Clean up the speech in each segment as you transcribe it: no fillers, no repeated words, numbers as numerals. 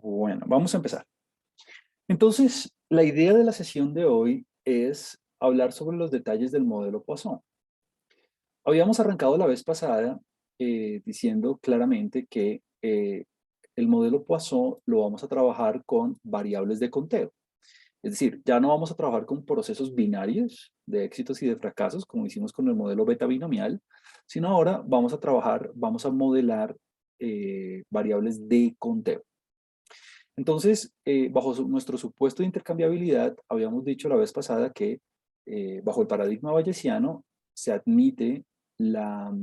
Bueno, vamos a empezar. Entonces, la idea de la sesión de hoy es hablar sobre los detalles del modelo Poisson. Habíamos arrancado la vez pasada diciendo claramente que el modelo Poisson lo vamos a trabajar con variables de conteo. Es decir, ya no vamos a trabajar con procesos binarios de éxitos y de fracasos, como hicimos con el modelo beta binomial, sino ahora vamos a trabajar, vamos a modelar variables de conteo. Entonces, bajo nuestro supuesto de intercambiabilidad, habíamos dicho la vez pasada que bajo el paradigma bayesiano se admite la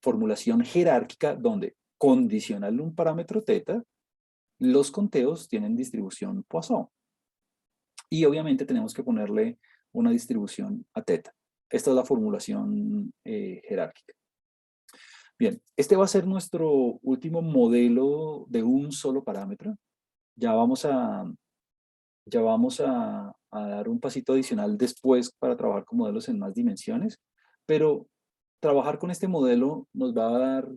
formulación jerárquica donde, condicional a un parámetro teta, los conteos tienen distribución Poisson. Y obviamente tenemos que ponerle una distribución a teta. Esta es la formulación jerárquica. Bien, este va a ser nuestro último modelo de un solo parámetro. Ya vamos a a dar un pasito adicional después para trabajar con modelos en más dimensiones, pero trabajar con este modelo nos va a dar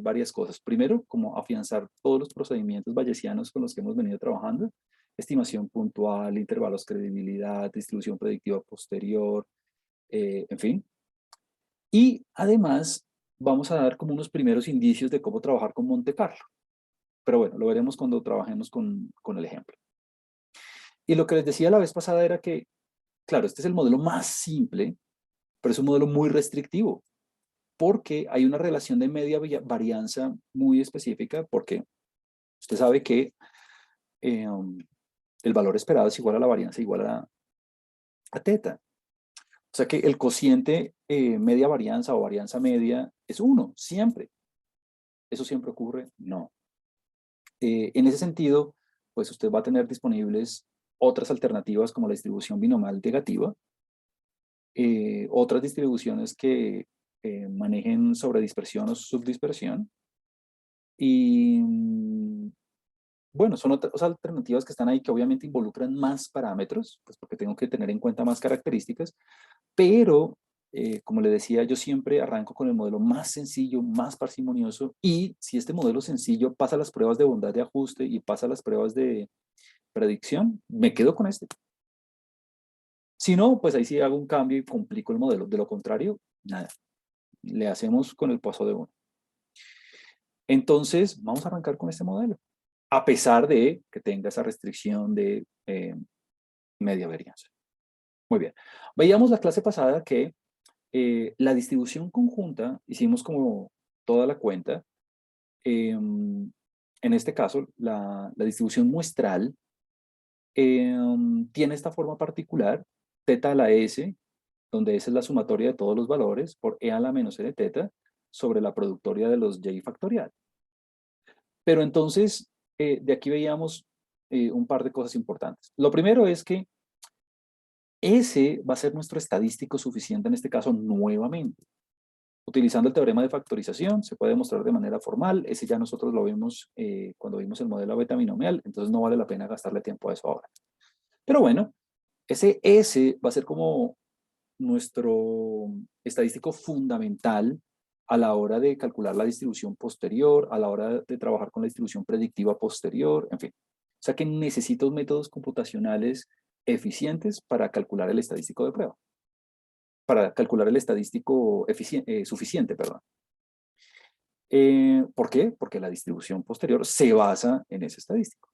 varias cosas. Primero, como afianzar todos los procedimientos bayesianos con los que hemos venido trabajando, estimación puntual, intervalos, credibilidad, distribución predictiva posterior, en fin. Y además, vamos a dar como unos primeros indicios de cómo trabajar con Monte Carlo. Pero bueno, lo veremos cuando trabajemos con el ejemplo. Y lo que les decía la vez pasada era que, claro, este es el modelo más simple, pero es un modelo muy restrictivo, porque hay una relación de media varianza muy específica, porque usted sabe que eh, el valor esperado es igual a la varianza igual a teta. O sea que el cociente media varianza o varianza media es 1, siempre. ¿Eso siempre ocurre? No. En ese sentido, pues usted va a tener disponibles otras alternativas como la distribución binomial negativa, otras distribuciones que manejen sobredispersión o subdispersión. Y bueno, son otras alternativas que están ahí que obviamente involucran más parámetros, pues porque tengo que tener en cuenta más características, pero como le decía, yo siempre arranco con el modelo más sencillo, más parsimonioso, y si este modelo sencillo pasa las pruebas de bondad de ajuste y pasa las pruebas de predicción, me quedo con este. Si no, pues ahí sí hago un cambio y complico el modelo. De lo contrario, nada. Le hacemos con el paso de uno. Entonces, vamos a arrancar con este modelo, a pesar de que tenga esa restricción de media varianza. Muy bien. Veíamos la clase pasada que la distribución conjunta, hicimos como toda la cuenta. En este caso, la distribución muestral tiene esta forma particular, teta a la s, donde S es la sumatoria de todos los valores por E a la menos N teta sobre la productoria de los Y factorial. Pero entonces, de aquí veíamos un par de cosas importantes. Lo primero es que S va a ser nuestro estadístico suficiente en este caso nuevamente. Utilizando el teorema de factorización, se puede demostrar de manera formal. Ese ya nosotros lo vimos cuando vimos el modelo beta binomial, entonces no vale la pena gastarle tiempo a eso ahora. Pero bueno, ese S va a ser como nuestro estadístico fundamental a la hora de calcular la distribución posterior, a la hora de trabajar con la distribución predictiva posterior, en fin. O sea que necesito métodos computacionales eficientes para calcular el estadístico de prueba, para calcular el estadístico suficiente, perdón. ¿Por qué? Porque la distribución posterior se basa en ese estadístico.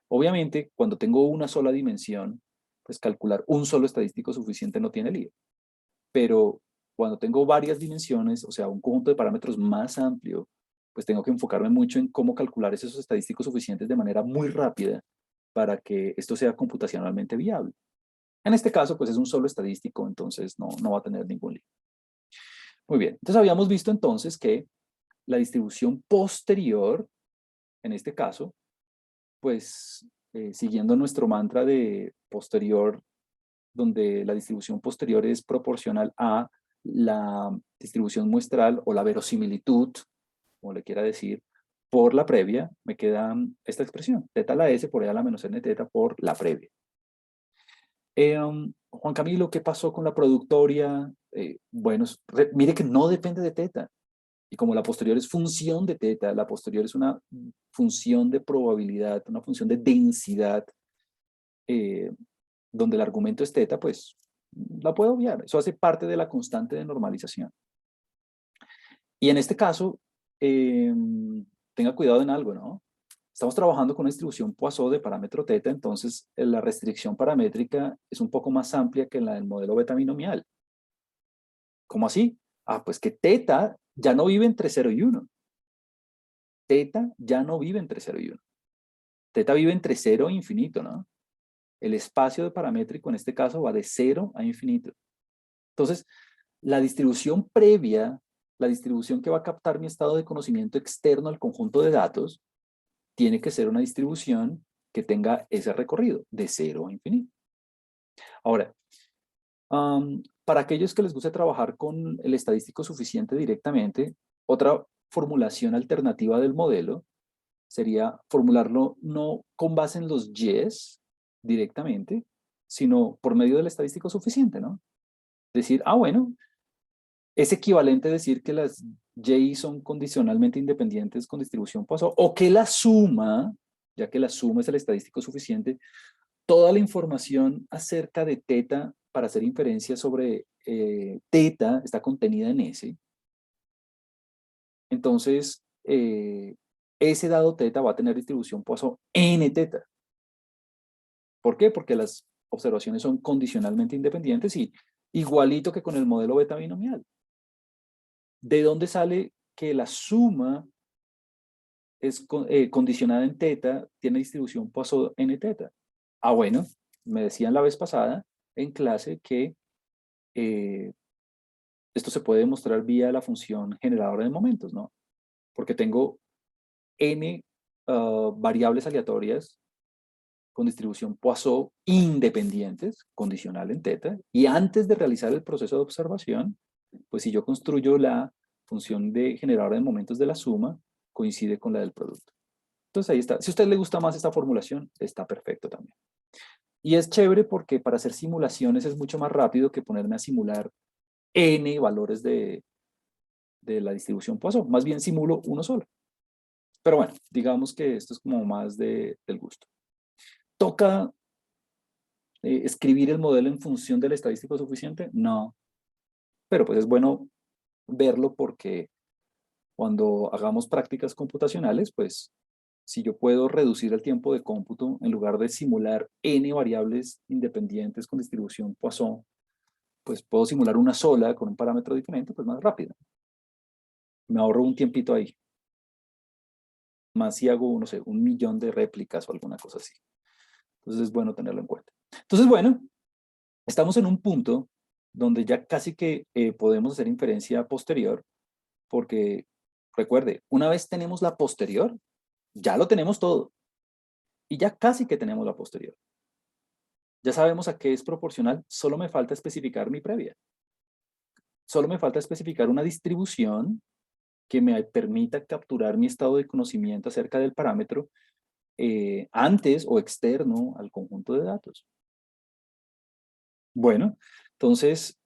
Obviamente, cuando tengo una sola dimensión, pues calcular un solo estadístico suficiente no tiene lío. Pero cuando tengo varias dimensiones, o sea, un conjunto de parámetros más amplio, pues tengo que enfocarme mucho en cómo calcular esos estadísticos suficientes de manera muy rápida para que esto sea computacionalmente viable. En este caso, pues es un solo estadístico, entonces no va a tener ningún lío. Muy bien, entonces habíamos visto entonces que la distribución posterior, en este caso, pues siguiendo nuestro mantra de posterior, donde la distribución posterior es proporcional a la distribución muestral o la verosimilitud, como le quiera decir, por la previa, me queda esta expresión, teta a la s por e a la menos n teta por la previa. Juan Camilo, ¿qué pasó con la productoria? Bueno, mire que no depende de teta. Y como la posterior es función de teta, la posterior es una función de probabilidad, una función de densidad, eh, donde el argumento es teta, pues la puedo obviar. Eso hace parte de la constante de normalización. Y en este caso, tenga cuidado en algo, ¿no? Estamos trabajando con una distribución Poisson de parámetro teta, entonces la restricción paramétrica es un poco más amplia que la del modelo beta binomial. ¿Cómo así? Ah, pues que teta ya no vive entre 0 y 1. Teta ya no vive entre 0 y 1. Teta vive entre 0 e infinito, ¿no? El espacio de paramétrico en este caso va de 0 a infinito. Entonces, la distribución previa, la distribución que va a captar mi estado de conocimiento externo al conjunto de datos, tiene que ser una distribución que tenga ese recorrido de 0 a infinito. Ahora, para aquellos que les guste trabajar con el estadístico suficiente directamente, otra formulación alternativa del modelo sería formularlo no con base en los yes directamente, sino por medio del estadístico suficiente, ¿no? Decir, bueno, es equivalente decir que las y son condicionalmente independientes con distribución Poisson, o que la suma, ya que la suma es el estadístico suficiente, toda la información acerca de teta para hacer inferencia sobre teta está contenida en S. Entonces, ese dado teta va a tener distribución Poisson n teta. ¿Por qué? Porque las observaciones son condicionalmente independientes y igualito que con el modelo beta binomial. ¿De dónde sale que la suma es condicionada en teta, tiene distribución Poisson n teta? Bueno, me decían la vez pasada en clase que esto se puede demostrar vía la función generadora de momentos, ¿no? Porque tengo n variables aleatorias con distribución Poisson independientes, condicional en teta, y antes de realizar el proceso de observación, pues si yo construyo la función de generadora de momentos de la suma, coincide con la del producto. Entonces ahí está. Si a usted le gusta más esta formulación, está perfecto también. Y es chévere porque para hacer simulaciones es mucho más rápido que ponerme a simular n valores de la distribución Poisson. Más bien simulo uno solo. Pero bueno, digamos que esto es como más del gusto. ¿Toca escribir el modelo en función del estadístico suficiente? No. Pero pues es bueno verlo porque cuando hagamos prácticas computacionales, pues si yo puedo reducir el tiempo de cómputo en lugar de simular n variables independientes con distribución Poisson, pues puedo simular una sola con un parámetro diferente, pues más rápido. Me ahorro un tiempito ahí. Más si hago, no sé, 1.000.000 de réplicas o alguna cosa así. Entonces es bueno tenerlo en cuenta. Entonces, bueno, estamos en un punto donde ya casi que podemos hacer inferencia posterior, porque recuerde, una vez tenemos la posterior, ya lo tenemos todo. Y ya casi que tenemos la posterior. Ya sabemos a qué es proporcional, solo me falta especificar mi previa. Solo me falta especificar una distribución que me permita capturar mi estado de conocimiento acerca del parámetro antes o externo al conjunto de datos. Bueno, entonces,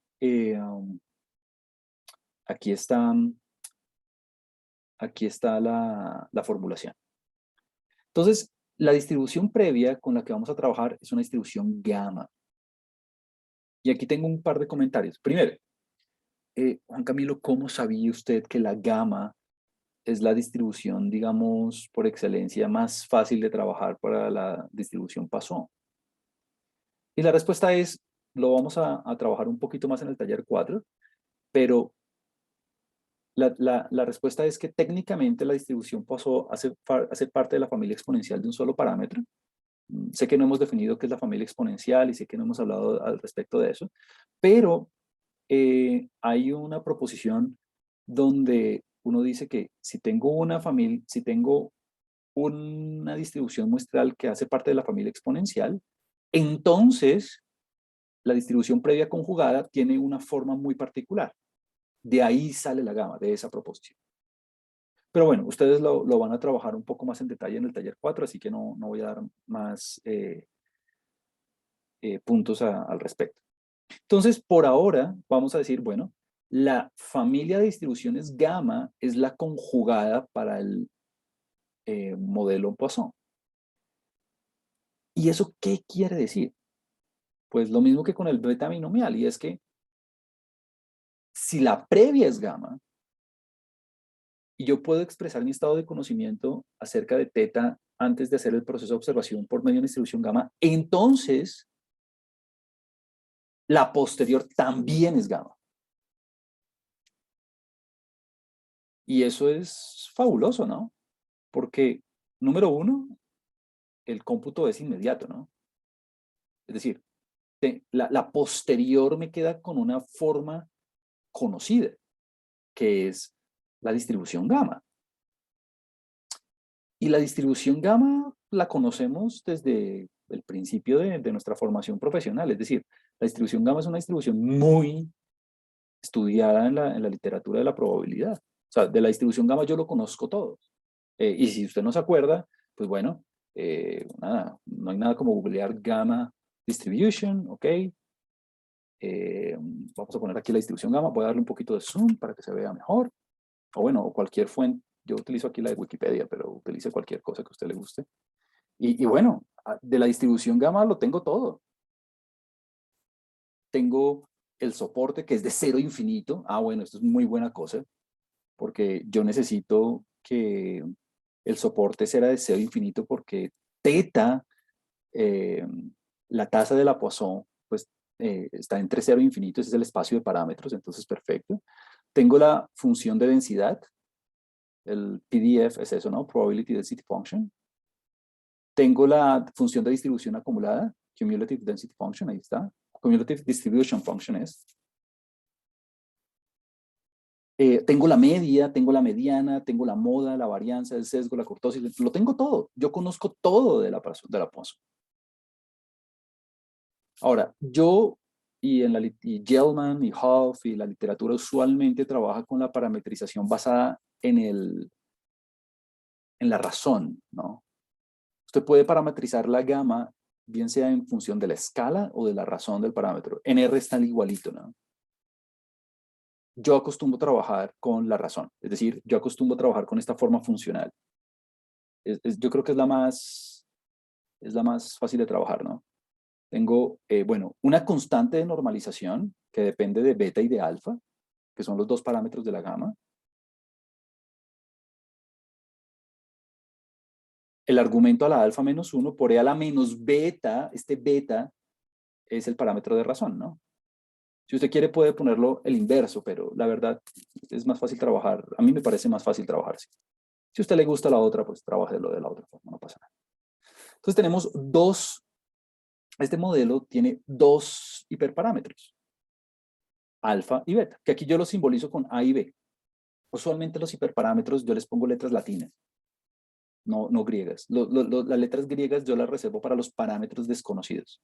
aquí está, la formulación. Entonces, la distribución previa con la que vamos a trabajar es una distribución gamma. Y aquí tengo un par de comentarios. Primero, Juan Camilo, ¿cómo sabía usted que la gamma es la distribución, digamos, por excelencia más fácil de trabajar para la distribución Poisson? Y la respuesta es, lo vamos a trabajar un poquito más en el taller 4, pero la respuesta es que técnicamente la distribución Poisson hace parte de la familia exponencial de un solo parámetro. Sé que no hemos definido qué es la familia exponencial y sé que no hemos hablado al respecto de eso, pero hay una proposición donde uno dice que si tengo una familia, si tengo una distribución muestral que hace parte de la familia exponencial, entonces la distribución previa conjugada tiene una forma muy particular. De ahí sale la gama, de esa proposición. Pero bueno, ustedes lo van a trabajar un poco más en detalle en el taller 4, así que no voy a dar más puntos al respecto. Entonces, por ahora, vamos a decir, bueno, La familia de distribuciones gamma es la conjugada para el modelo Poisson. ¿Y eso qué quiere decir? Pues lo mismo que con el beta binomial, y es que si la previa es gamma, y yo puedo expresar mi estado de conocimiento acerca de teta antes de hacer el proceso de observación por medio de una distribución gamma, entonces la posterior también es gamma. Y eso es fabuloso, ¿no? Porque, número uno, el cómputo es inmediato, ¿no? Es decir, la posterior me queda con una forma conocida, que es la distribución gamma. Y la distribución gamma la conocemos desde el principio de nuestra formación profesional. Es decir, la distribución gamma es una distribución muy estudiada en la literatura de la probabilidad. O sea, de la distribución gamma yo lo conozco todo. Y si usted no se acuerda, pues bueno, nada, no hay nada como googlear gamma distribution, ¿ok? Vamos a poner aquí la distribución gamma, voy a darle un poquito de zoom para que se vea mejor. O bueno, cualquier fuente, yo utilizo aquí la de Wikipedia, pero utilice cualquier cosa que a usted le guste. Y bueno, de la distribución gamma lo tengo todo. Tengo el soporte que es de cero a infinito. Ah, bueno, esto es muy buena cosa, porque yo necesito que el soporte sea de cero a infinito porque teta, eh, la tasa de la Poisson, pues está entre cero e infinito, ese es el espacio de parámetros, entonces perfecto. Tengo la función de densidad, el PDF es eso, ¿no? Probability Density Function. Tengo la función de distribución acumulada, Cumulative Density Function, ahí está. Cumulative Distribution Function es. Tengo la media, tengo la mediana, tengo la moda, la varianza, el sesgo, la cortosis, lo tengo todo. Yo conozco todo de la Poisson. Ahora, yo y Gell-Mann y Hoff y la literatura usualmente trabaja con la parametrización basada en la razón, ¿no? Usted puede parametrizar la gamma, bien sea en función de la escala o de la razón del parámetro. En R está igualito, ¿no? Yo acostumbro trabajar con la razón, es decir, yo acostumbro trabajar con esta forma funcional. Yo creo que es la más fácil de trabajar, ¿no? Tengo, bueno, una constante de normalización que depende de beta y de alfa, que son los dos parámetros de la gamma. El argumento a la alfa menos 1 por e a la menos beta, este beta es el parámetro de razón, ¿no? Si usted quiere puede ponerlo el inverso, pero la verdad es más fácil trabajar. A mí me parece más fácil trabajar así. Si a usted le gusta la otra, pues trabájelo de la otra forma, no pasa nada. Entonces tenemos este modelo tiene dos hiperparámetros, alfa y beta, que aquí yo los simbolizo con A y B. Usualmente los hiperparámetros yo les pongo letras latinas, no griegas. Las letras griegas yo las reservo para los parámetros desconocidos.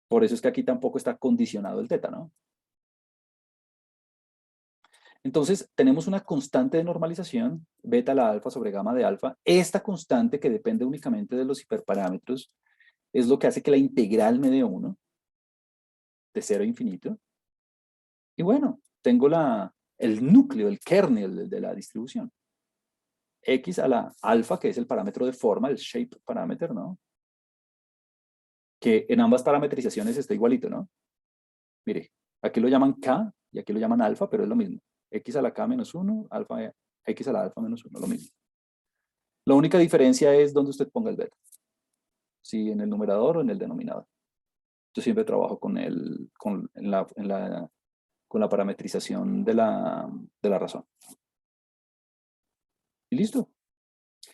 Por eso es que aquí tampoco está condicionado el teta, ¿no? Entonces, tenemos una constante de normalización, beta a la alfa sobre gamma de alfa. Esta constante, que depende únicamente de los hiperparámetros, es lo que hace que la integral me dé 1, de 0 a infinito. Y bueno, tengo el núcleo, el kernel de la distribución. X a la alfa, que es el parámetro de forma, el shape parameter, ¿no? Que en ambas parametrizaciones está igualito, ¿no? Mire, aquí lo llaman K y aquí lo llaman alfa, pero es lo mismo. X a la K menos 1, alfa, X a la alfa menos 1, lo mismo. La única diferencia es donde usted ponga el beta. Si en el numerador o en el denominador. Yo siempre trabajo con la parametrización de la razón. Y listo.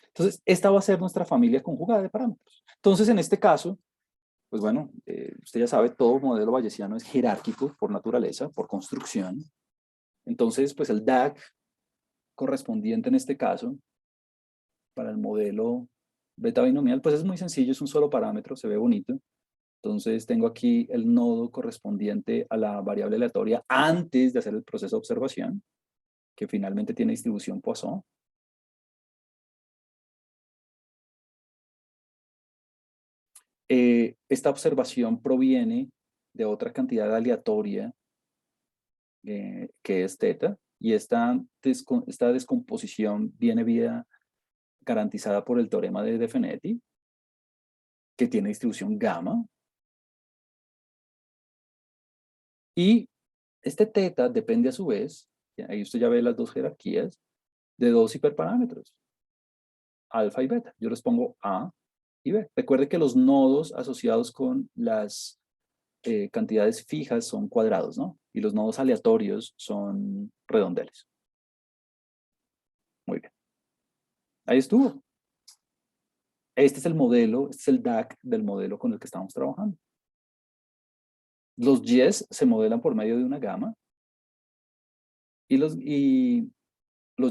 Entonces, esta va a ser nuestra familia conjugada de parámetros. Entonces, en este caso, pues bueno, usted ya sabe, todo modelo bayesiano es jerárquico por naturaleza, por construcción. Entonces, pues el DAG correspondiente en este caso, para el modelo beta binomial, pues es muy sencillo, es un solo parámetro, se ve bonito. Entonces tengo aquí el nodo correspondiente a la variable aleatoria antes de hacer el proceso de observación, que finalmente tiene distribución Poisson. Esta observación proviene de otra cantidad aleatoria que es teta, y esta descomposición viene vía garantizada por el teorema de De Fenetti, que tiene distribución gamma, y este teta depende a su vez, ahí usted ya ve las dos jerarquías, de dos hiperparámetros, alfa y beta. Yo les pongo A y B. Recuerde que los nodos asociados con las cantidades fijas son cuadrados, ¿no? Y los nodos aleatorios son redondeles. Muy bien. Ahí estuvo. Este es el modelo, este es el DAC del modelo con el que estamos trabajando. Los Yes se modelan por medio de una gama y los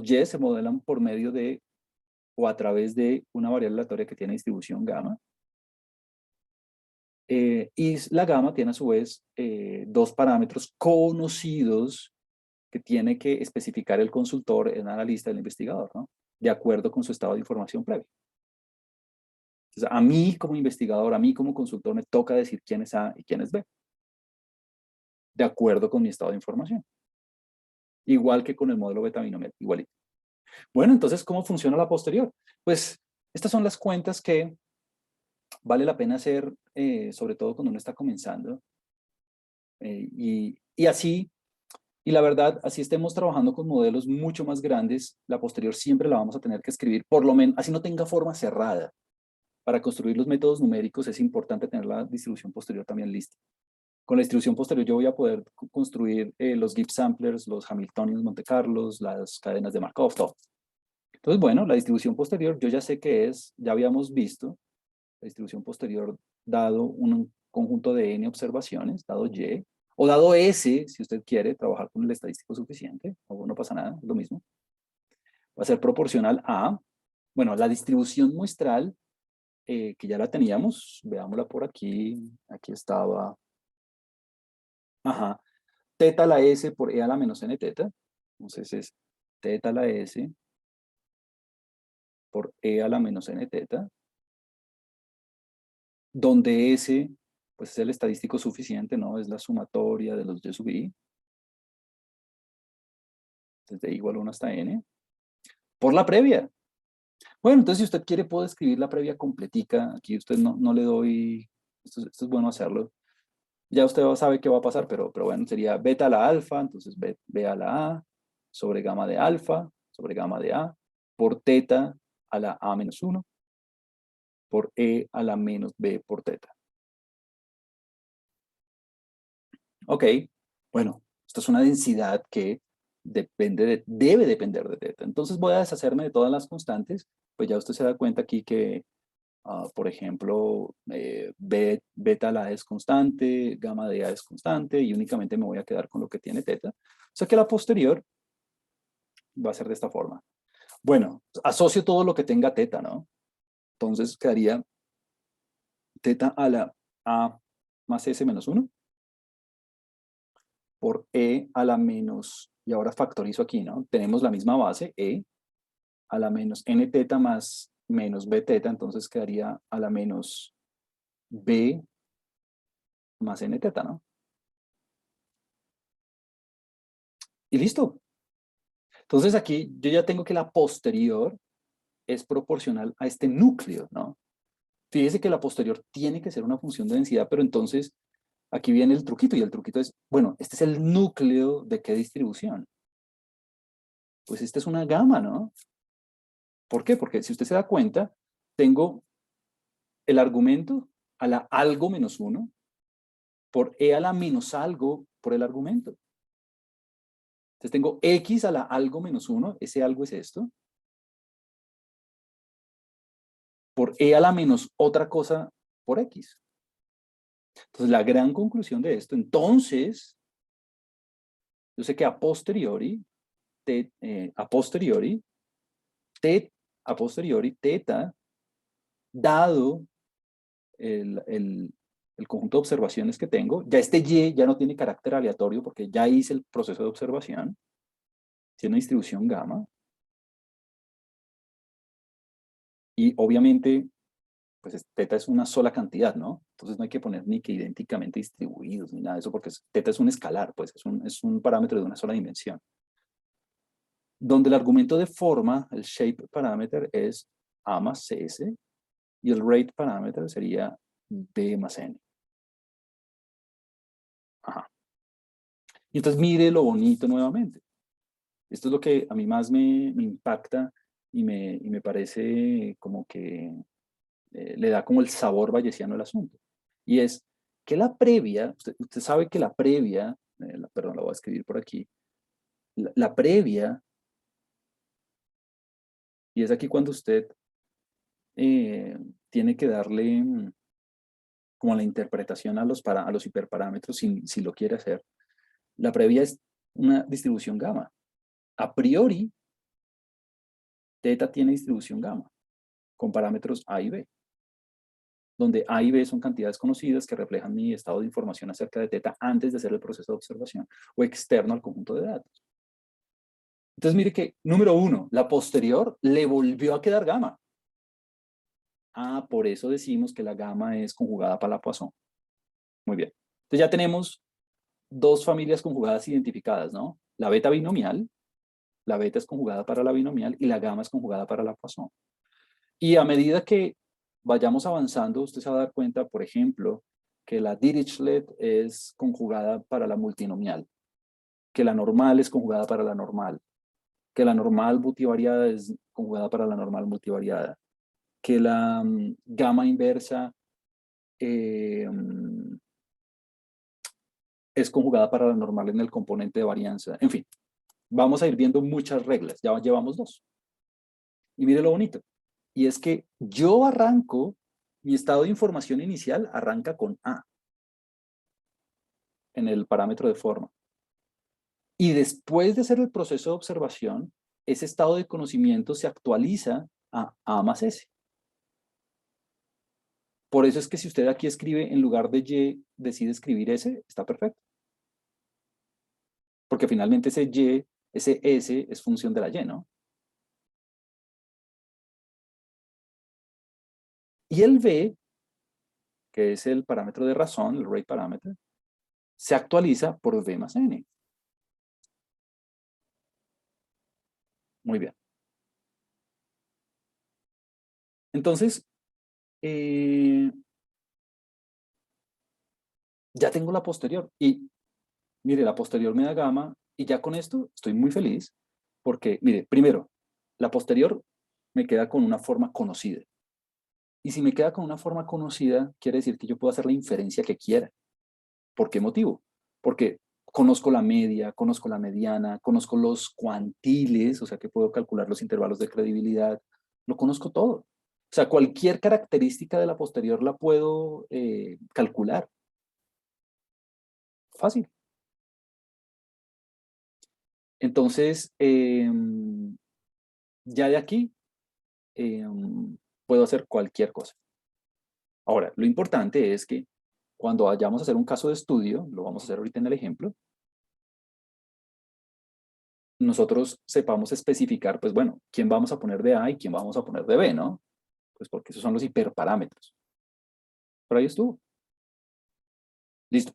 Yes se modelan por medio de o a través de una variable aleatoria que tiene distribución gamma. Y la gamma tiene a su vez dos parámetros conocidos que tiene que especificar el consultor, el analista, el investigador, ¿no? De acuerdo con su estado de información previo. Entonces, a mí como investigador, a mí como consultor, me toca decir quién es A y quién es B, de acuerdo con mi estado de información. Igual que con el modelo beta binomial, igualito. Bueno, entonces, ¿cómo funciona la posterior? Pues, estas son las cuentas que vale la pena hacer, sobre todo cuando uno está comenzando. Y así, y la verdad, así estemos trabajando con modelos mucho más grandes, la posterior siempre la vamos a tener que escribir, por lo menos, así no tenga forma cerrada. Para construir los métodos numéricos es importante tener la distribución posterior también lista. Con la distribución posterior yo voy a poder construir los Gibbs samplers, los Hamiltonians Monte Carlos, las cadenas de Markov, todo. Entonces, bueno, la distribución posterior yo ya sé qué es, ya habíamos visto, la distribución posterior dado un conjunto de n observaciones, dado y, o dado s, si usted quiere trabajar con el estadístico suficiente, o no pasa nada, es lo mismo. Va a ser proporcional a, bueno, la distribución muestral, que ya la teníamos, veámosla por aquí, aquí estaba, ajá, teta a la s por e a la menos n teta, entonces es teta a la s por e a la menos n teta, donde S pues, es el estadístico suficiente, ¿no? Es la sumatoria de los Y sub I, desde I igual 1 hasta N, por la previa. Bueno, entonces si usted quiere puedo escribir la previa completica, aquí usted no le doy, esto es bueno hacerlo, ya usted sabe qué va a pasar, pero bueno, sería beta a la alfa, entonces B a la A, sobre gamma de alfa, sobre gamma de A, por teta a la A menos 1, por E a la menos B por teta. Ok, bueno, esto es una densidad que debe depender de teta. Entonces voy a deshacerme de todas las constantes, pues ya usted se da cuenta aquí que, por ejemplo, beta la es constante, gamma de A es constante y únicamente me voy a quedar con lo que tiene teta. O sea que la posterior va a ser de esta forma. Bueno, asocio todo lo que tenga teta, ¿no? Entonces quedaría teta a la A más S menos 1 por E a la menos, y ahora factorizo aquí, ¿no? Tenemos la misma base, E a la menos N teta más menos B teta, entonces quedaría a la menos B más N teta, ¿no? Y listo. Entonces aquí yo ya tengo que la posterior es proporcional a este núcleo, ¿no? Fíjese que la posterior tiene que ser una función de densidad, pero entonces aquí viene el truquito, y el truquito es, bueno, este es el núcleo de qué distribución. Pues esta es una gama, ¿no? ¿Por qué? Porque si usted se da cuenta, tengo el argumento a la algo menos 1 por e a la menos algo por el argumento. Entonces tengo x a la algo menos 1, ese algo es esto, por e a la menos otra cosa por x. Entonces la gran conclusión de esto, entonces, yo sé que a posteriori, a posteriori, teta, dado el conjunto de observaciones que tengo, ya este y ya no tiene carácter aleatorio porque ya hice el proceso de observación, tiene una distribución gamma, y obviamente, pues teta es una sola cantidad, ¿no? Entonces no hay que poner ni que idénticamente distribuidos ni nada de eso, porque teta es un escalar, pues es un parámetro de una sola dimensión. Donde el argumento de forma, el shape parameter, es A más CS, y el rate parameter sería B más N. Ajá. Y entonces mire lo bonito nuevamente. Esto es lo que a mí más me impacta y me parece como que le da como el sabor bayesiano al asunto. Y es que la previa, usted sabe que la previa, perdón, la voy a escribir por aquí, la previa, y es aquí cuando usted tiene que darle como la interpretación a los hiperparámetros si lo quiere hacer. La previa es una distribución gamma. A priori, teta tiene distribución gamma con parámetros A y B, donde A y B son cantidades conocidas que reflejan mi estado de información acerca de teta antes de hacer el proceso de observación o externo al conjunto de datos. Entonces mire que, número uno, la posterior le volvió a quedar gamma. Ah, por eso decimos que la gamma es conjugada para la Poisson. Muy bien. Entonces ya tenemos dos familias conjugadas identificadas, ¿no? La beta binomial, la beta es conjugada para la binomial y la gamma es conjugada para la Poisson. Y a medida que vayamos avanzando, usted se va a dar cuenta, por ejemplo, que la Dirichlet es conjugada para la multinomial, que la normal es conjugada para la normal, que la normal multivariada es conjugada para la normal multivariada, que la gamma inversa es conjugada para la normal en el componente de varianza. En fin, vamos a ir viendo muchas reglas, ya llevamos dos. Y mire lo bonito, y es que yo arranco, mi estado de información inicial arranca con A en el parámetro de forma. Y después de hacer el proceso de observación, ese estado de conocimiento se actualiza a A más S. Por eso es que si usted aquí escribe en lugar de Y, decide escribir S, está perfecto. Porque finalmente ese Y, ese S es función de la Y, ¿no? Y el B, que es el parámetro de razón, el rate parameter, se actualiza por V más N. Muy bien. Entonces, ya tengo la posterior. Y mire, la posterior me da gamma. Y ya con esto estoy muy feliz. Porque, mire, primero, la posterior me queda con una forma conocida. Y si me queda con una forma conocida, quiere decir que yo puedo hacer la inferencia que quiera. ¿Por qué motivo? Porque conozco la media, conozco la mediana, conozco los cuantiles, o sea que puedo calcular los intervalos de credibilidad, lo conozco todo. O sea, cualquier característica de la posterior la puedo calcular. Fácil. Entonces, ya de aquí puedo hacer cualquier cosa. Ahora, lo importante es que cuando vayamos a hacer un caso de estudio, lo vamos a hacer ahorita en el ejemplo, nosotros sepamos especificar, pues bueno, quién vamos a poner de A y quién vamos a poner de B, ¿no? Pues porque esos son los hiperparámetros. Por ahí estuvo. Listo.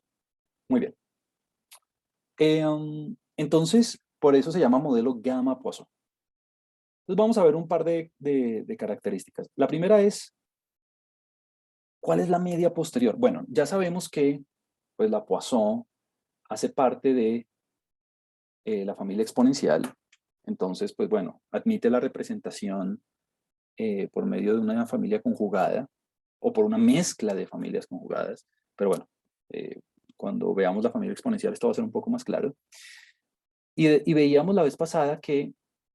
Muy bien. Entonces, por eso se llama modelo Gamma-Poisson. Entonces vamos a ver un par de características. La primera es, ¿cuál es la media posterior? Bueno, ya sabemos que pues, la Poisson hace parte de la familia exponencial. Entonces, pues bueno, admite la representación por medio de una familia conjugada o por una mezcla de familias conjugadas. Pero bueno, cuando veamos la familia exponencial esto va a ser un poco más claro. Y veíamos la vez pasada que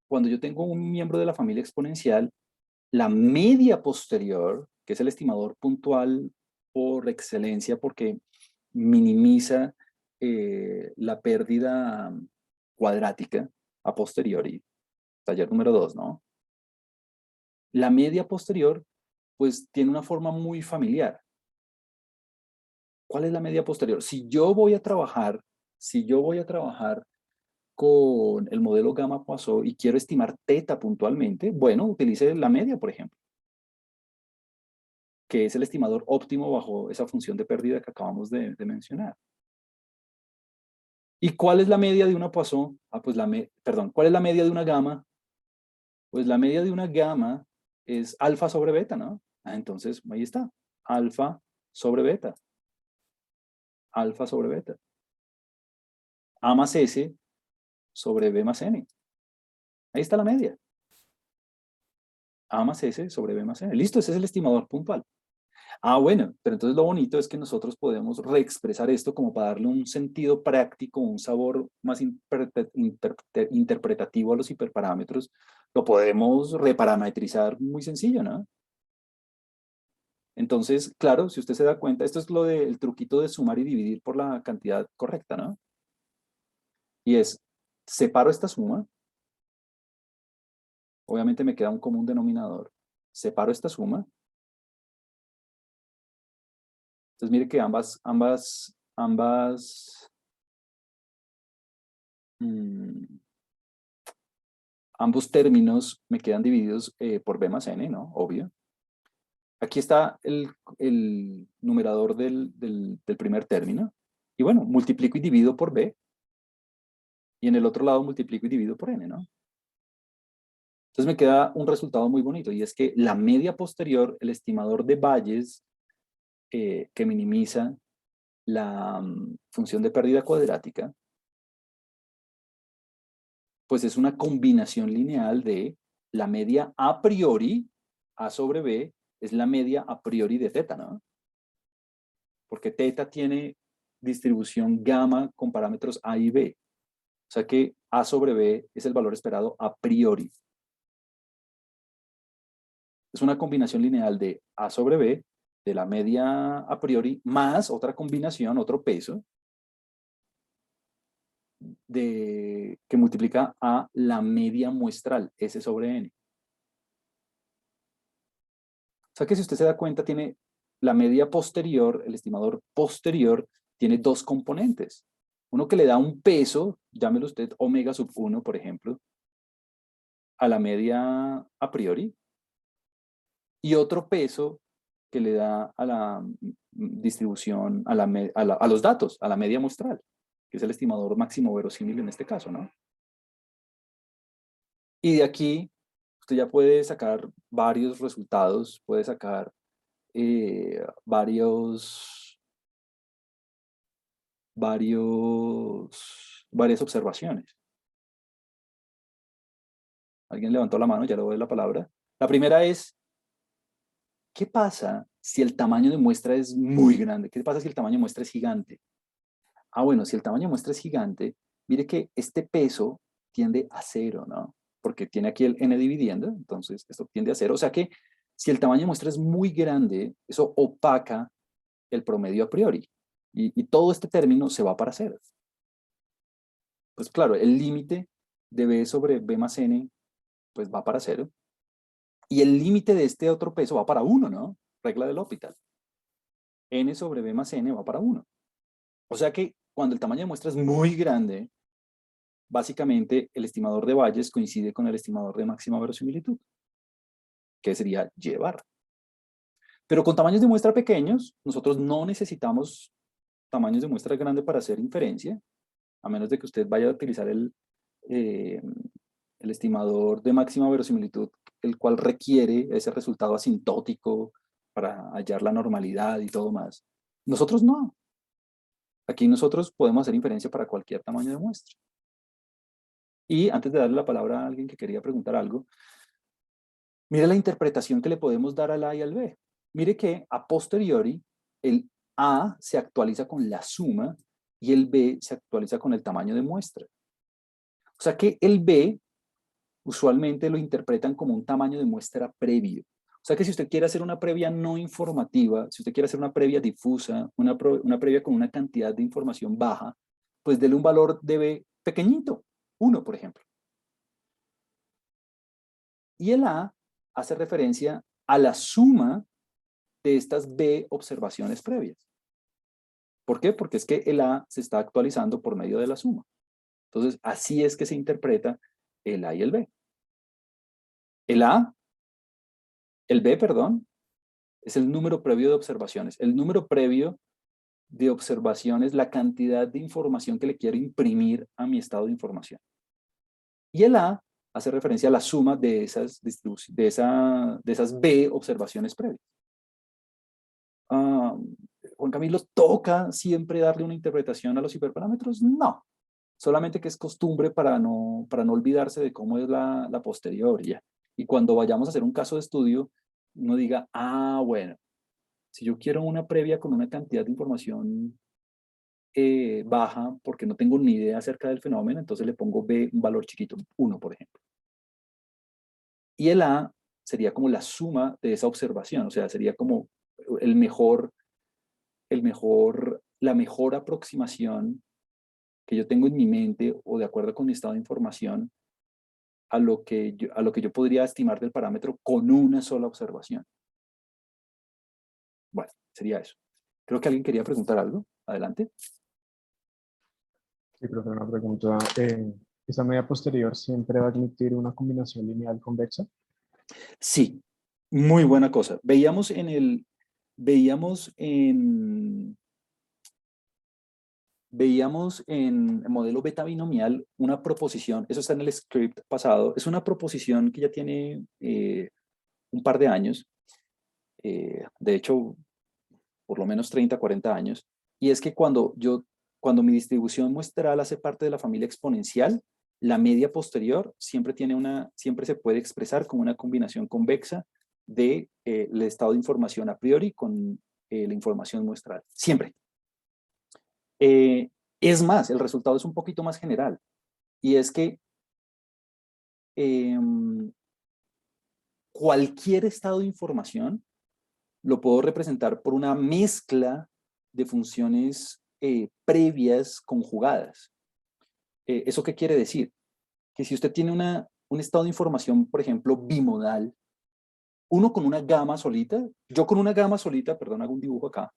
cuando yo tengo un miembro de la familia exponencial, la media posterior, que es el estimador puntual por excelencia porque minimiza la pérdida cuadrática a posteriori, taller número 2, ¿no? La media posterior, pues tiene una forma muy familiar. ¿Cuál es la media posterior? Si yo voy a trabajar con el modelo Gamma Poisson y quiero estimar teta puntualmente, bueno, utilice la media, por ejemplo. que es el estimador óptimo bajo esa función de pérdida que acabamos de mencionar. ¿Y cuál es la media de una Poisson? Pues perdón, ¿cuál es la media de una gamma? Pues la media de una gamma es alfa sobre beta, ¿no? Entonces, ahí está, alfa sobre beta. Alfa sobre beta. A más S sobre B más N. Ahí está la media. A más S sobre B más N. Listo, ese es el estimador puntual. Bueno, pero entonces lo bonito es que nosotros podemos reexpresar esto como para darle un sentido práctico, un sabor más interpretativo a los hiperparámetros. Lo podemos reparametrizar muy sencillo, ¿no? Entonces, claro, si usted se da cuenta, esto es lo del truquito de sumar y dividir por la cantidad correcta, ¿no? Y es, separo esta suma, obviamente me queda un común denominador, separo esta suma, entonces mire que ambos términos me quedan divididos por b más n, ¿no? Obvio. Aquí está el numerador del primer término. Y bueno, multiplico y divido por b. Y en el otro lado multiplico y divido por n, ¿no? Entonces me queda un resultado muy bonito. Y es que la media posterior, el estimador de Bayes, que minimiza la función de pérdida cuadrática, pues es una combinación lineal de la media a priori, a sobre b, es la media a priori de teta, ¿no? Porque teta tiene distribución gamma con parámetros a y b. O sea que a sobre b es el valor esperado a priori. Es una combinación lineal de a sobre b, de la media a priori, más otra combinación, otro peso, que multiplica a la media muestral, S sobre N. O sea que si usted se da cuenta, tiene la media posterior, el estimador posterior, tiene dos componentes. Uno que le da un peso, llámelo usted omega sub 1, por ejemplo, a la media a priori, y otro peso que le da a la distribución, a los datos, a la media muestral, que es el estimador máximo verosímil en este caso, ¿no? Y de aquí usted ya puede sacar varios resultados, puede sacar varias observaciones. Alguien levantó la mano, ya le doy la palabra. La primera es, ¿qué pasa si el tamaño de muestra es muy grande? ¿Qué pasa si el tamaño de muestra es gigante? Bueno, si el tamaño de muestra es gigante, mire que este peso tiende a cero, ¿no? Porque tiene aquí el n dividiendo, entonces esto tiende a cero. O sea que si el tamaño de muestra es muy grande, eso opaca el promedio a priori. Y todo este término se va para cero. Pues claro, el límite de b sobre b más n, pues va para cero. Y el límite de este otro peso va para 1, ¿no? Regla del L'Hopital. N sobre b más n va para 1. O sea que cuando el tamaño de muestra es muy grande, básicamente el estimador de Bayes coincide con el estimador de máxima verosimilitud, que sería y bar. Pero con tamaños de muestra pequeños, nosotros no necesitamos tamaños de muestra grande para hacer inferencia, a menos de que usted vaya a utilizar el estimador de máxima verosimilitud, el cual requiere ese resultado asintótico para hallar la normalidad y todo más. Nosotros no. Aquí nosotros podemos hacer inferencia para cualquier tamaño de muestra. Y antes de darle la palabra a alguien que quería preguntar algo, mire la interpretación que le podemos dar al A y al B. Mire que a posteriori el A se actualiza con la suma y el B se actualiza con el tamaño de muestra. O sea que el B usualmente lo interpretan como un tamaño de muestra previo. O sea que si usted quiere hacer una previa no informativa, si usted quiere hacer una previa difusa, una previa con una cantidad de información baja, pues dele un valor de B pequeñito, 1 por ejemplo. Y el A hace referencia a la suma de estas B observaciones previas. ¿Por qué? Porque es que el A se está actualizando por medio de la suma. Entonces, así es que se interpreta el A y el B. El A, el B, perdón, Es el número previo de observaciones. El número previo de observaciones, la cantidad de información que le quiero imprimir a mi estado de información. Y el A hace referencia a la suma de esas, de esas B observaciones previas. Juan Camilo, ¿toca siempre darle una interpretación a los hiperparámetros? No, solamente que es costumbre para no olvidarse de cómo es la posterior ya. Y cuando vayamos a hacer un caso de estudio, uno diga, bueno, si yo quiero una previa con una cantidad de información baja, porque no tengo ni idea acerca del fenómeno, entonces le pongo B un valor chiquito, 1, por ejemplo. Y el A sería como la suma de esa observación, o sea, sería como la mejor aproximación que yo tengo en mi mente o de acuerdo con mi estado de información a lo que yo podría estimar del parámetro con una sola observación. Bueno, sería eso. Creo que alguien quería preguntar algo. Adelante. Sí, profe, una pregunta. ¿Esa media posterior siempre va a admitir una combinación lineal convexa? Sí, muy buena cosa. Veíamos en el modelo beta binomial una proposición, eso está en el script pasado, es una proposición que ya tiene un par de años, de hecho, por lo menos 30, 40 años, y es que cuando mi distribución muestral hace parte de la familia exponencial, la media posterior siempre se puede expresar como una combinación convexa del estado de información a priori con la información muestral. Siempre. Es más, el resultado es un poquito más general. Y es que cualquier estado de información lo puedo representar por una mezcla de funciones previas conjugadas. ¿Eso qué quiere decir? Que si usted tiene un estado de información, por ejemplo, bimodal, uno con una gama solita, yo con una gama solita, perdón, hago un dibujo acá.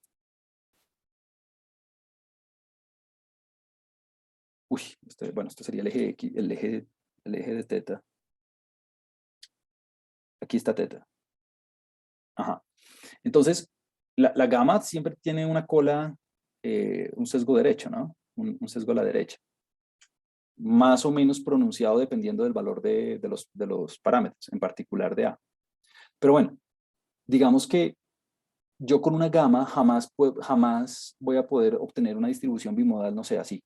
Uy, bueno, esto sería el eje X, el eje de teta. Aquí está teta. Ajá. Entonces, la gama siempre tiene una cola, un sesgo derecho, ¿no? Un sesgo a la derecha. Más o menos pronunciado dependiendo del valor de los parámetros, en particular de A. Pero bueno, digamos que yo con una gama jamás voy a poder obtener una distribución bimodal, no sé, así,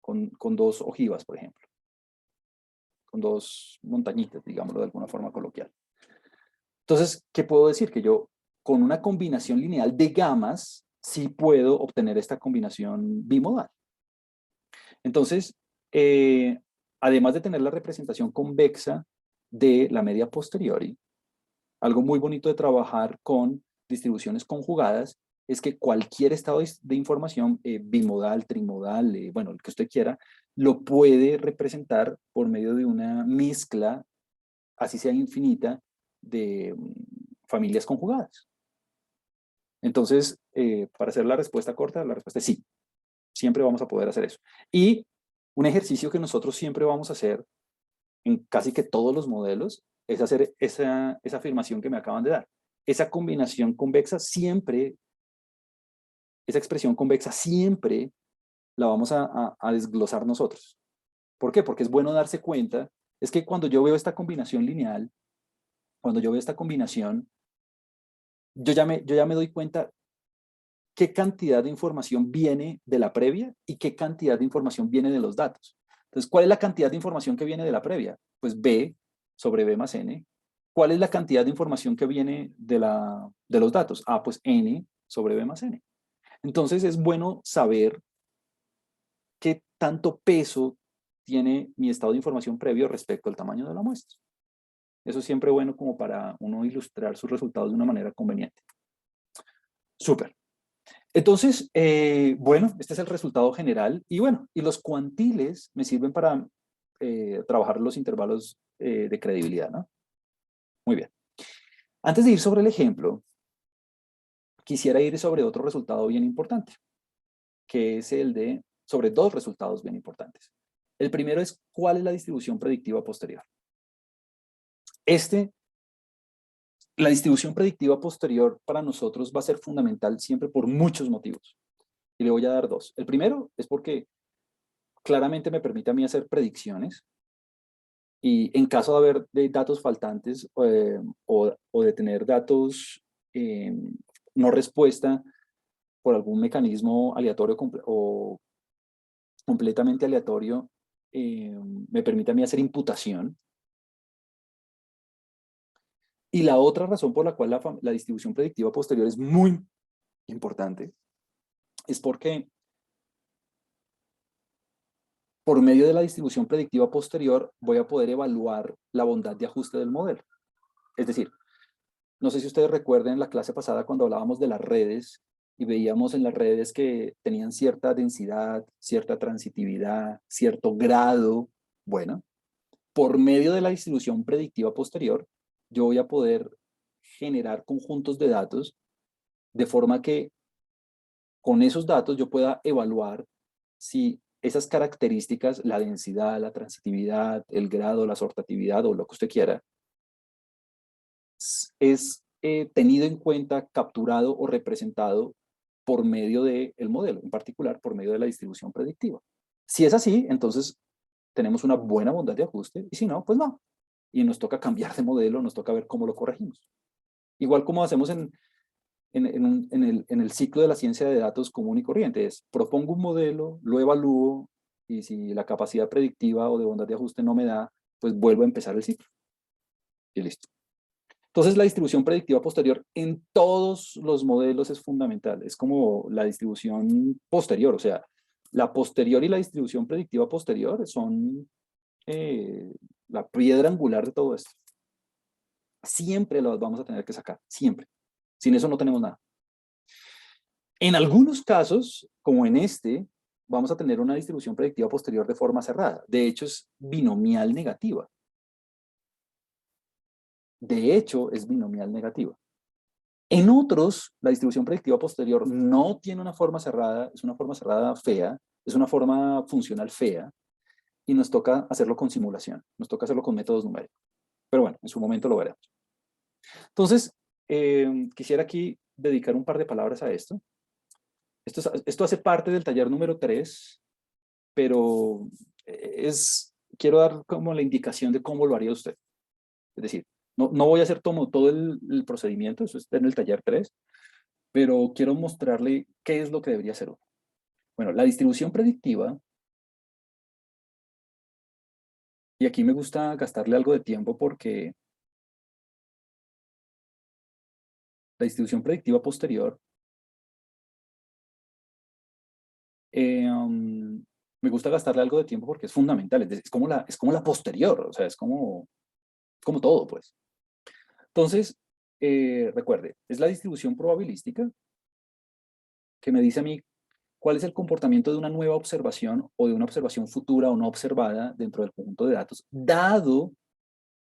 con dos ojivas, por ejemplo, con dos montañitas, digámoslo de alguna forma coloquial. Entonces, ¿qué puedo decir? Que yo con una combinación lineal de gamas sí puedo obtener esta combinación bimodal. Entonces, además de tener la representación convexa de la media posteriori, algo muy bonito de trabajar con distribuciones conjugadas es que cualquier estado de información bimodal, trimodal, bueno, el que usted quiera, lo puede representar por medio de una mezcla, así sea infinita, de familias conjugadas. Entonces, para hacer la respuesta corta, la respuesta es sí. Siempre vamos a poder hacer eso. Y un ejercicio que nosotros siempre vamos a hacer en casi que todos los modelos es hacer esa afirmación que me acaban de dar. Esa combinación convexa siempre, esa expresión convexa siempre la vamos a desglosar nosotros. ¿Por qué? Porque es bueno darse cuenta, es que cuando yo veo esta combinación lineal, cuando yo veo esta combinación, yo ya me doy cuenta qué cantidad de información viene de la previa y qué cantidad de información viene de los datos. Entonces, ¿cuál es la cantidad de información que viene de la previa? Pues B sobre B más N. ¿Cuál es la cantidad de información que viene de los datos? Pues N sobre B más N. Entonces, es bueno saber qué tanto peso tiene mi estado de información previo respecto al tamaño de la muestra. Eso es siempre bueno como para uno ilustrar sus resultados de una manera conveniente. Súper. Entonces, bueno, este es el resultado general. Y bueno, y los cuantiles me sirven para trabajar los intervalos de credibilidad, ¿no? Muy bien. Antes de ir sobre el ejemplo, quisiera ir sobre otro resultado bien importante, que es sobre dos resultados bien importantes. El primero es cuál es la distribución predictiva posterior. Este La distribución predictiva posterior para nosotros va a ser fundamental siempre por muchos motivos. Y le voy a dar dos. El primero es porque claramente me permite a mí hacer predicciones y en caso de haber de datos faltantes o de tener datos no respuesta por algún mecanismo aleatorio o completamente aleatorio, me permite a mí hacer imputación. Y la otra razón por la cual la distribución predictiva posterior es muy importante es porque por medio de la distribución predictiva posterior voy a poder evaluar la bondad de ajuste del modelo. Es decir, no sé si ustedes recuerden la clase pasada cuando hablábamos de las redes y veíamos en las redes que tenían cierta densidad, cierta transitividad, cierto grado. Bueno, por medio de la distribución predictiva posterior, yo voy a poder generar conjuntos de datos de forma que con esos datos yo pueda evaluar si esas características, la densidad, la transitividad, el grado, la sortatividad o lo que usted quiera, es tenido en cuenta, capturado o representado por medio del modelo, en particular por medio de la distribución predictiva. Si es así, entonces tenemos una buena bondad de ajuste, y si no, pues no. Y nos toca cambiar de modelo, nos toca ver cómo lo corregimos. Igual como hacemos en el ciclo de la ciencia de datos común y corriente, es propongo un modelo, lo evalúo, y si la capacidad predictiva o de bondad de ajuste no me da, pues vuelvo a empezar el ciclo. Y listo. Entonces la distribución predictiva posterior en todos los modelos es fundamental. Es como la distribución posterior, o sea, la posterior y la distribución predictiva posterior son la piedra angular de todo esto. Siempre las vamos a tener que sacar, siempre. Sin eso no tenemos nada. En algunos casos, como en este, vamos a tener una distribución predictiva posterior de forma cerrada. De hecho, es binomial negativa. De hecho, es binomial negativa. En otros, la distribución predictiva posterior no tiene una forma cerrada, es una forma cerrada fea, es una forma funcional fea, y nos toca hacerlo con simulación, nos toca hacerlo con métodos numéricos. Pero bueno, en su momento lo veremos. Entonces, quisiera aquí dedicar un par de palabras a esto. Esto hace parte del taller número 3, pero quiero dar como la indicación de cómo lo haría usted. Es decir, no voy a hacer todo el procedimiento, eso está en el taller 3, pero quiero mostrarle qué es lo que debería hacer uno. Bueno, la distribución predictiva, y aquí me gusta gastarle algo de tiempo porque la distribución predictiva posterior me gusta gastarle algo de tiempo porque es fundamental, es como la posterior, o sea, es como todo, pues. Entonces, recuerde, es la distribución probabilística que me dice a mí cuál es el comportamiento de una nueva observación o de una observación futura o no observada dentro del conjunto de datos, dado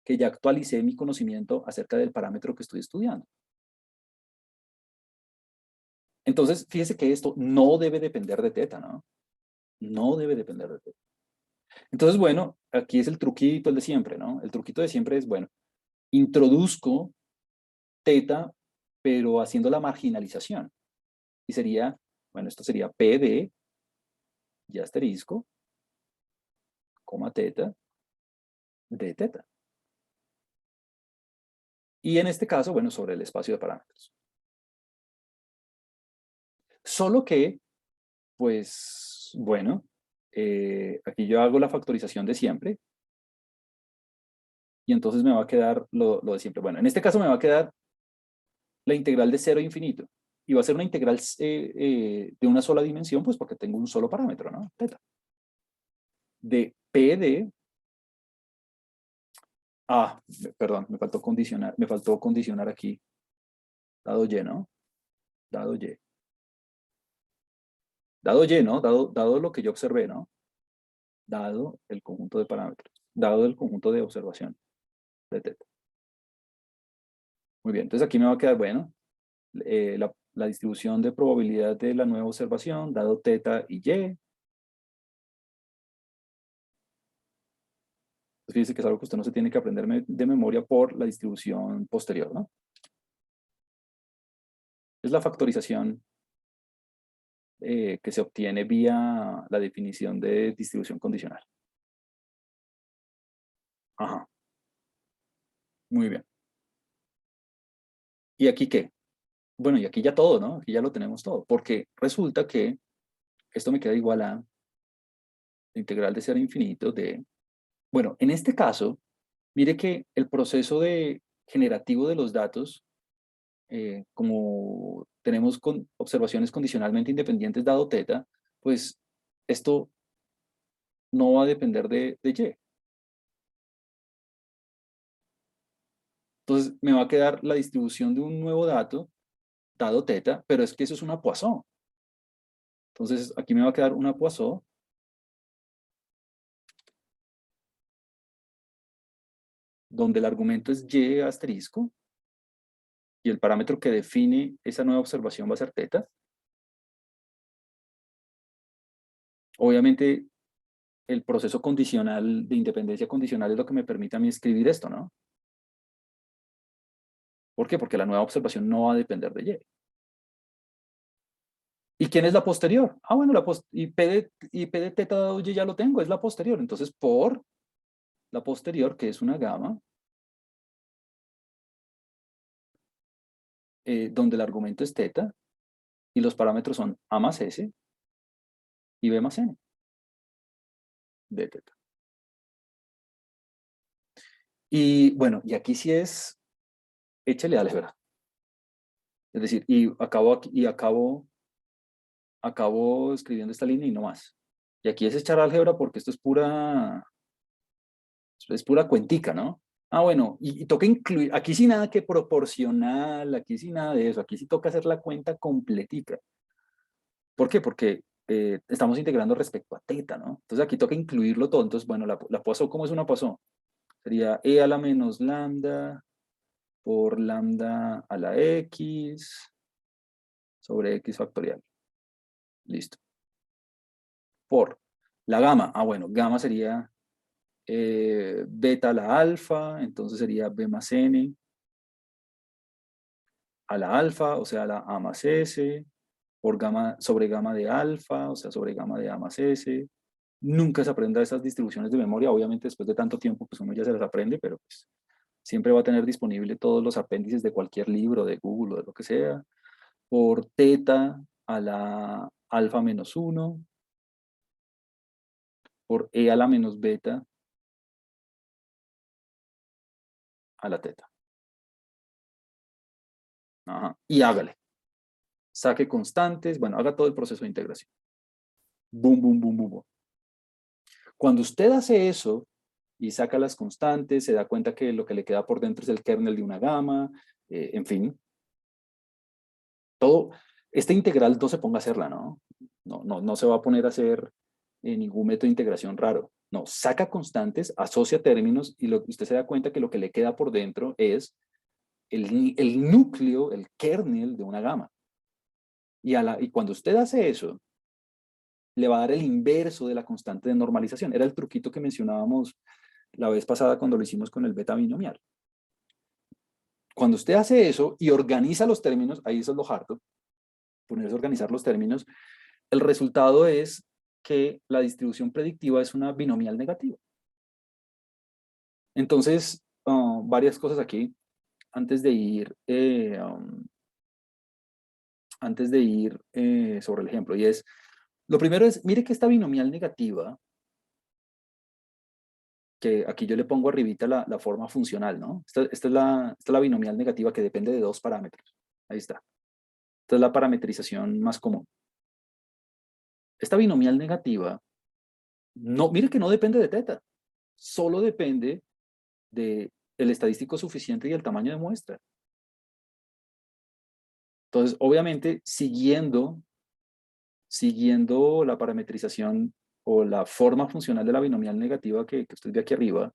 que ya actualicé mi conocimiento acerca del parámetro que estoy estudiando. Entonces, fíjese que esto no debe depender de teta, ¿no? No debe depender de teta. Entonces, bueno, aquí es el truquito, el de siempre, ¿no? El truquito de siempre es, bueno, introduzco teta, pero haciendo la marginalización. Y sería, bueno, esto sería P de y asterisco, coma teta, de teta. Y en este caso, bueno, sobre el espacio de parámetros. Solo que, pues, bueno, aquí yo hago la factorización de siempre. Y entonces me va a quedar lo de siempre. Bueno, en este caso me va a quedar la integral de 0 a infinito. Y va a ser una integral de una sola dimensión, pues porque tengo un solo parámetro, ¿no? Teta. De P de... Ah, perdón, me faltó condicionar aquí. Dado Y, ¿no? Dado Y. Dado Y, ¿no? Dado lo que yo observé, ¿no? Dado el conjunto de parámetros. Dado el conjunto de observación de teta. Muy bien, entonces aquí me va a quedar, bueno, la distribución de probabilidad de la nueva observación, dado teta y Y. fíjese que es algo que usted no se tiene que aprender de memoria por la distribución posterior, ¿no? Es la factorización que se obtiene vía la definición de distribución condicional. Ajá. Muy bien. ¿Y aquí qué? Bueno, y aquí ya todo, ¿no? Aquí ya lo tenemos todo, porque resulta que esto me queda igual a la integral de 0 a infinito de... Bueno, en este caso, mire que el proceso generativo de los datos, como tenemos observaciones condicionalmente independientes dado teta, pues esto no va a depender de y. Entonces me va a quedar la distribución de un nuevo dato dado teta, pero es que eso es una Poisson. Entonces aquí me va a quedar una Poisson donde el argumento es y asterisco y el parámetro que define esa nueva observación va a ser teta. Obviamente el proceso condicional de independencia condicional es lo que me permite a mí escribir esto, ¿no? ¿Por qué? Porque la nueva observación no va a depender de y. ¿Y quién es la posterior? Ah, bueno, y P de teta dado y ya lo tengo, es la posterior. Entonces, por la posterior, que es una gama, donde el argumento es teta, y los parámetros son A más S y B más N de teta. Y bueno, y aquí sí es, échale álgebra. Es decir, acabo escribiendo esta línea y no más. Y aquí es echar álgebra porque esto es pura cuentica, ¿no? Ah, bueno, y toca incluir, aquí sí nada que proporcional, aquí sí nada de eso, aquí sí toca hacer la cuenta completica. ¿Por qué? Porque estamos integrando respecto a teta, ¿no? Entonces aquí toca incluirlo todo. Entonces, bueno, la Poisson, ¿cómo es una Poisson? Sería e a la menos lambda por lambda a la x sobre x factorial. Listo. Por la gamma. Ah, bueno, gamma sería beta a la alfa, entonces sería b más n a la alfa, o sea, a la a más s, por gamma, sobre gamma de alfa, o sea, sobre gamma de a más s. Nunca se aprenda esas distribuciones de memoria, obviamente después de tanto tiempo, pues uno ya se las aprende, pero pues siempre va a tener disponible todos los apéndices de cualquier libro, de Google o de lo que sea, por teta a la alfa menos 1, por e a la menos beta a la teta. Ajá. Y hágale. Saque constantes, bueno, haga todo el proceso de integración. Boom, boom, boom, boom, boom. Cuando usted hace eso y saca las constantes, se da cuenta que lo que le queda por dentro es el kernel de una gama, en fin. Todo, esta integral no se ponga a hacerla, ¿no? No se va a poner a hacer ningún método de integración raro. No, saca constantes, asocia términos y usted se da cuenta que lo que le queda por dentro es el núcleo, el kernel de una gama. Y cuando usted hace eso, le va a dar el inverso de la constante de normalización. Era el truquito que mencionábamos la vez pasada cuando lo hicimos con el beta binomial. Cuando usted hace eso y organiza los términos, ahí eso es lo harto, ponerse a organizar los términos, el resultado es que la distribución predictiva es una binomial negativa. Entonces, varias cosas aquí, antes de ir, sobre el ejemplo, y es, lo primero es, mire que esta binomial negativa, que aquí yo le pongo arribita la forma funcional, ¿no? Esta es la binomial negativa que depende de dos parámetros. Ahí está. Esta es la parametrización más común. Esta binomial negativa, no, mire que no depende de teta, solo depende del estadístico suficiente y el tamaño de muestra. Entonces, obviamente, siguiendo la parametrización o la forma funcional de la binomial negativa que usted ve aquí arriba,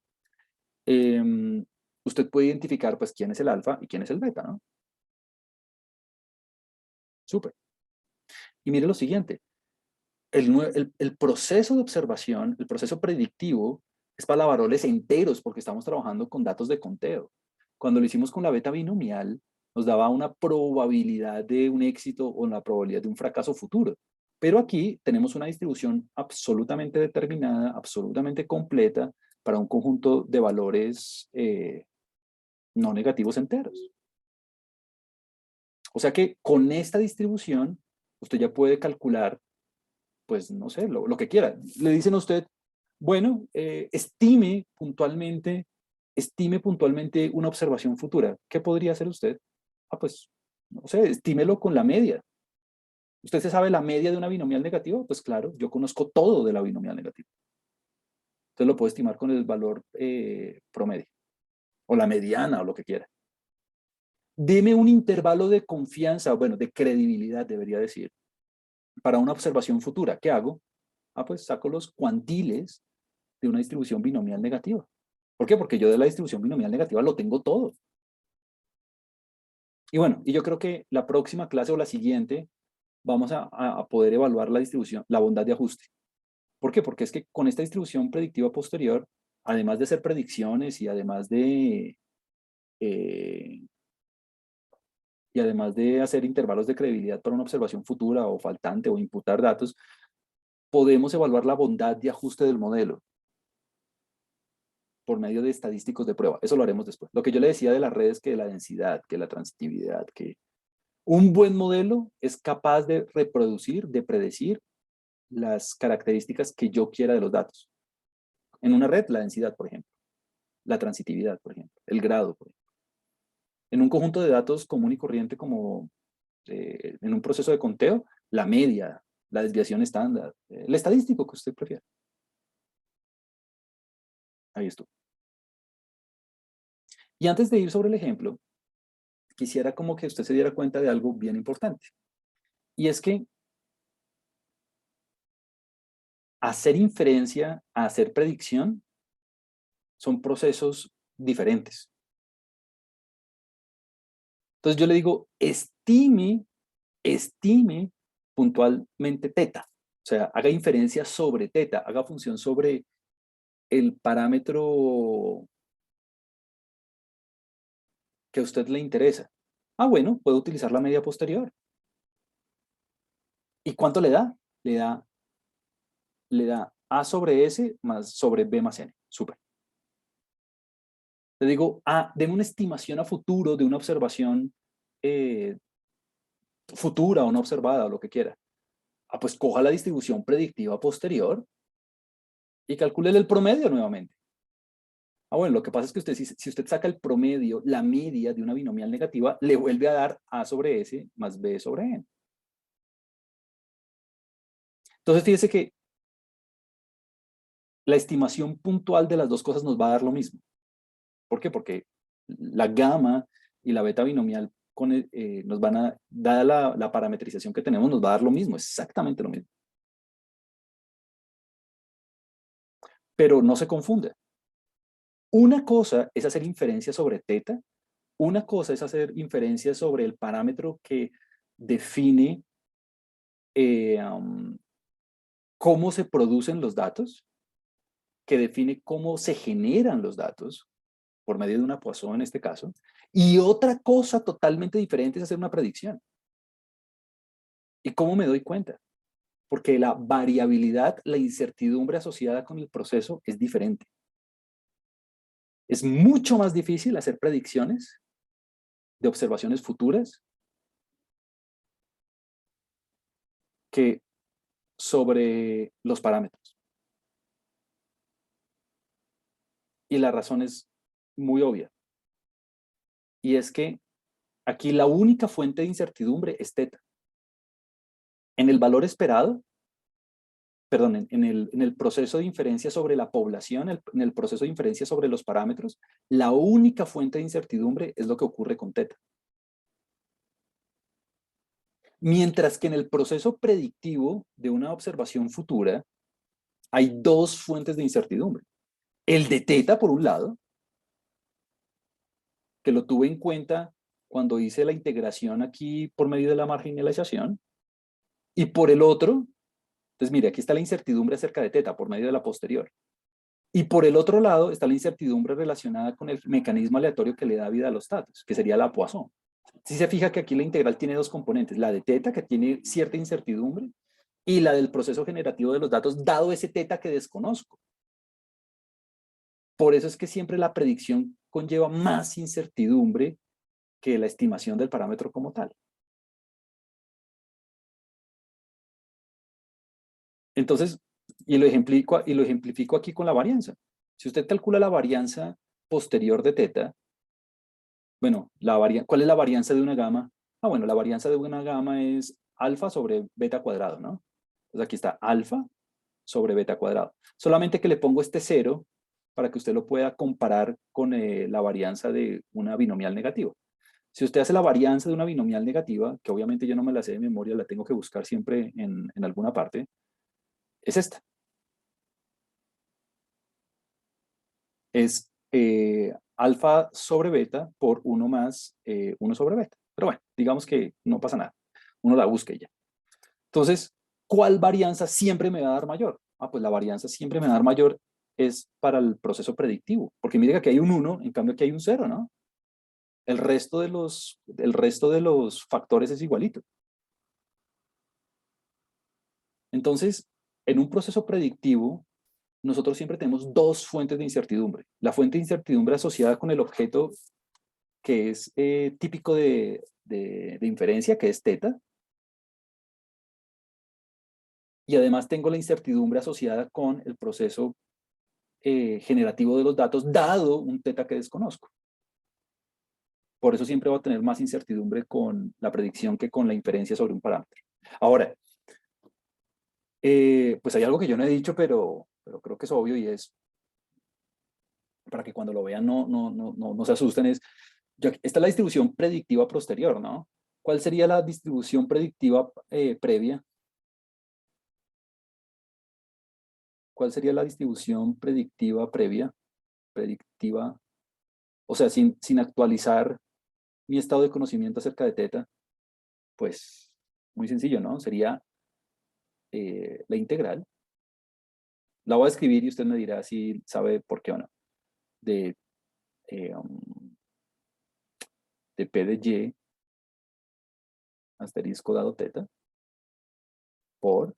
usted puede identificar pues quién es el alfa y quién es el beta, ¿no? Súper. Y mire lo siguiente, el proceso de observación, el proceso predictivo, es para valores enteros porque estamos trabajando con datos de conteo. Cuando lo hicimos con la beta binomial, nos daba una probabilidad de un éxito o una probabilidad de un fracaso futuro. Pero aquí tenemos una distribución absolutamente determinada, absolutamente completa para un conjunto de valores no negativos enteros. O sea que con esta distribución, usted ya puede calcular, pues no sé, lo que quiera. Le dicen a usted, bueno, estime puntualmente una observación futura. ¿Qué podría hacer usted? Ah, pues, no sé, estímelo con la media. ¿Usted se sabe la media de una binomial negativa? Pues claro, yo conozco todo de la binomial negativa. Entonces lo puedo estimar con el valor promedio, o la mediana, o lo que quiera. Deme un intervalo de confianza, bueno, de credibilidad, debería decir, para una observación futura. ¿Qué hago? Ah, pues saco los cuantiles de una distribución binomial negativa. ¿Por qué? Porque yo de la distribución binomial negativa lo tengo todo. Y bueno, y yo creo que la próxima clase o la siguiente vamos a poder evaluar la distribución, la bondad de ajuste. ¿Por qué? Porque es que con esta distribución predictiva posterior, además de hacer predicciones eh, y además de hacer intervalos de credibilidad para una observación futura o faltante o imputar datos, podemos evaluar la bondad de ajuste del modelo por medio de estadísticos de prueba. Eso lo haremos después. Lo que yo le decía de las redes, que la densidad, que la transitividad, que un buen modelo es capaz de reproducir, de predecir las características que yo quiera de los datos. En una red, la densidad, por ejemplo, la transitividad, por ejemplo, el grado, por ejemplo. En un conjunto de datos común y corriente como en un proceso de conteo, la media, la desviación estándar, el estadístico que usted prefiera. Ahí estuvo. Y antes de ir sobre el ejemplo, quisiera como que usted se diera cuenta de algo bien importante. Y es que hacer inferencia a hacer predicción son procesos diferentes. Entonces yo le digo, estime puntualmente teta. O sea, haga inferencia sobre teta, haga función sobre el parámetro que a usted le interesa. Ah, bueno, puedo utilizar la media posterior. ¿Y cuánto le da? Le da A sobre S más sobre B más N. Súper. Le digo, deme una estimación a futuro de una observación futura o no observada o lo que quiera. Ah, pues coja la distribución predictiva posterior y calcule el promedio nuevamente. Ah, bueno, lo que pasa es que usted, si usted saca el promedio, la media de una binomial negativa, le vuelve a dar A sobre S más B sobre N. Entonces, fíjese que la estimación puntual de las dos cosas nos va a dar lo mismo. ¿Por qué? Porque la gamma y la beta binomial nos van a, dada la parametrización que tenemos, nos va a dar lo mismo, exactamente lo mismo. Pero no se confunda. Una cosa es hacer inferencia sobre teta, una cosa es hacer inferencia sobre el parámetro que define cómo se producen los datos, que define cómo se generan los datos, por medio de una Poisson en este caso, y otra cosa totalmente diferente es hacer una predicción. ¿Y cómo me doy cuenta? Porque la variabilidad, la incertidumbre asociada con el proceso es diferente. Es mucho más difícil hacer predicciones de observaciones futuras que sobre los parámetros. Y la razón es muy obvia. Y es que aquí la única fuente de incertidumbre es teta. En el valor esperado, perdón, en el proceso de inferencia sobre la población, en el proceso de inferencia sobre los parámetros, la única fuente de incertidumbre es lo que ocurre con teta. Mientras que en el proceso predictivo de una observación futura, hay dos fuentes de incertidumbre. El de teta, por un lado, que lo tuve en cuenta cuando hice la integración aquí por medio de la marginalización, y por el otro, entonces mire, aquí está la incertidumbre acerca de teta por medio de la posterior. Y por el otro lado está la incertidumbre relacionada con el mecanismo aleatorio que le da vida a los datos, que sería la Poisson. Si se fija que aquí la integral tiene dos componentes, la de teta, que tiene cierta incertidumbre, y la del proceso generativo de los datos, dado ese teta que desconozco. Por eso es que siempre la predicción conlleva más incertidumbre que la estimación del parámetro como tal. Entonces, y lo ejemplifico aquí con la varianza. Si usted calcula la varianza posterior de teta, bueno, ¿cuál es la varianza de una gama? Ah, bueno, la varianza de una gama es alfa sobre beta cuadrado, ¿no? Entonces aquí está alfa sobre beta cuadrado. Solamente que le pongo este cero para que usted lo pueda comparar con la varianza de una binomial negativa. Si usted hace la varianza de una binomial negativa, que obviamente yo no me la sé de memoria, la tengo que buscar siempre en alguna parte, es esta. Es alfa sobre beta por 1 más 1 sobre beta. Pero bueno, digamos que no pasa nada. Uno la busca y ya. Entonces, ¿cuál varianza siempre me va a dar mayor? Ah, pues la varianza siempre me va a dar mayor es para el proceso predictivo. Porque mire que aquí hay un 1, en cambio aquí hay un 0, ¿no? El resto de los factores es igualito. Entonces, en un proceso predictivo, nosotros siempre tenemos dos fuentes de incertidumbre. La fuente de incertidumbre asociada con el objeto que es típico de inferencia, que es teta. Y además tengo la incertidumbre asociada con el proceso generativo de los datos, dado un teta que desconozco. Por eso siempre va a tener más incertidumbre con la predicción que con la inferencia sobre un parámetro. Ahora, pues hay algo que yo no he dicho, pero creo que es obvio y es, para que cuando lo vean no se asusten, esta es la distribución predictiva posterior, ¿no? ¿Cuál sería la distribución predictiva previa? ¿Cuál sería la distribución predictiva previa? Predictiva, o sea, sin actualizar mi estado de conocimiento acerca de teta, pues muy sencillo, ¿no? Sería la integral. La voy a escribir y usted me dirá si sabe por qué o no. De, de P de Y asterisco dado teta por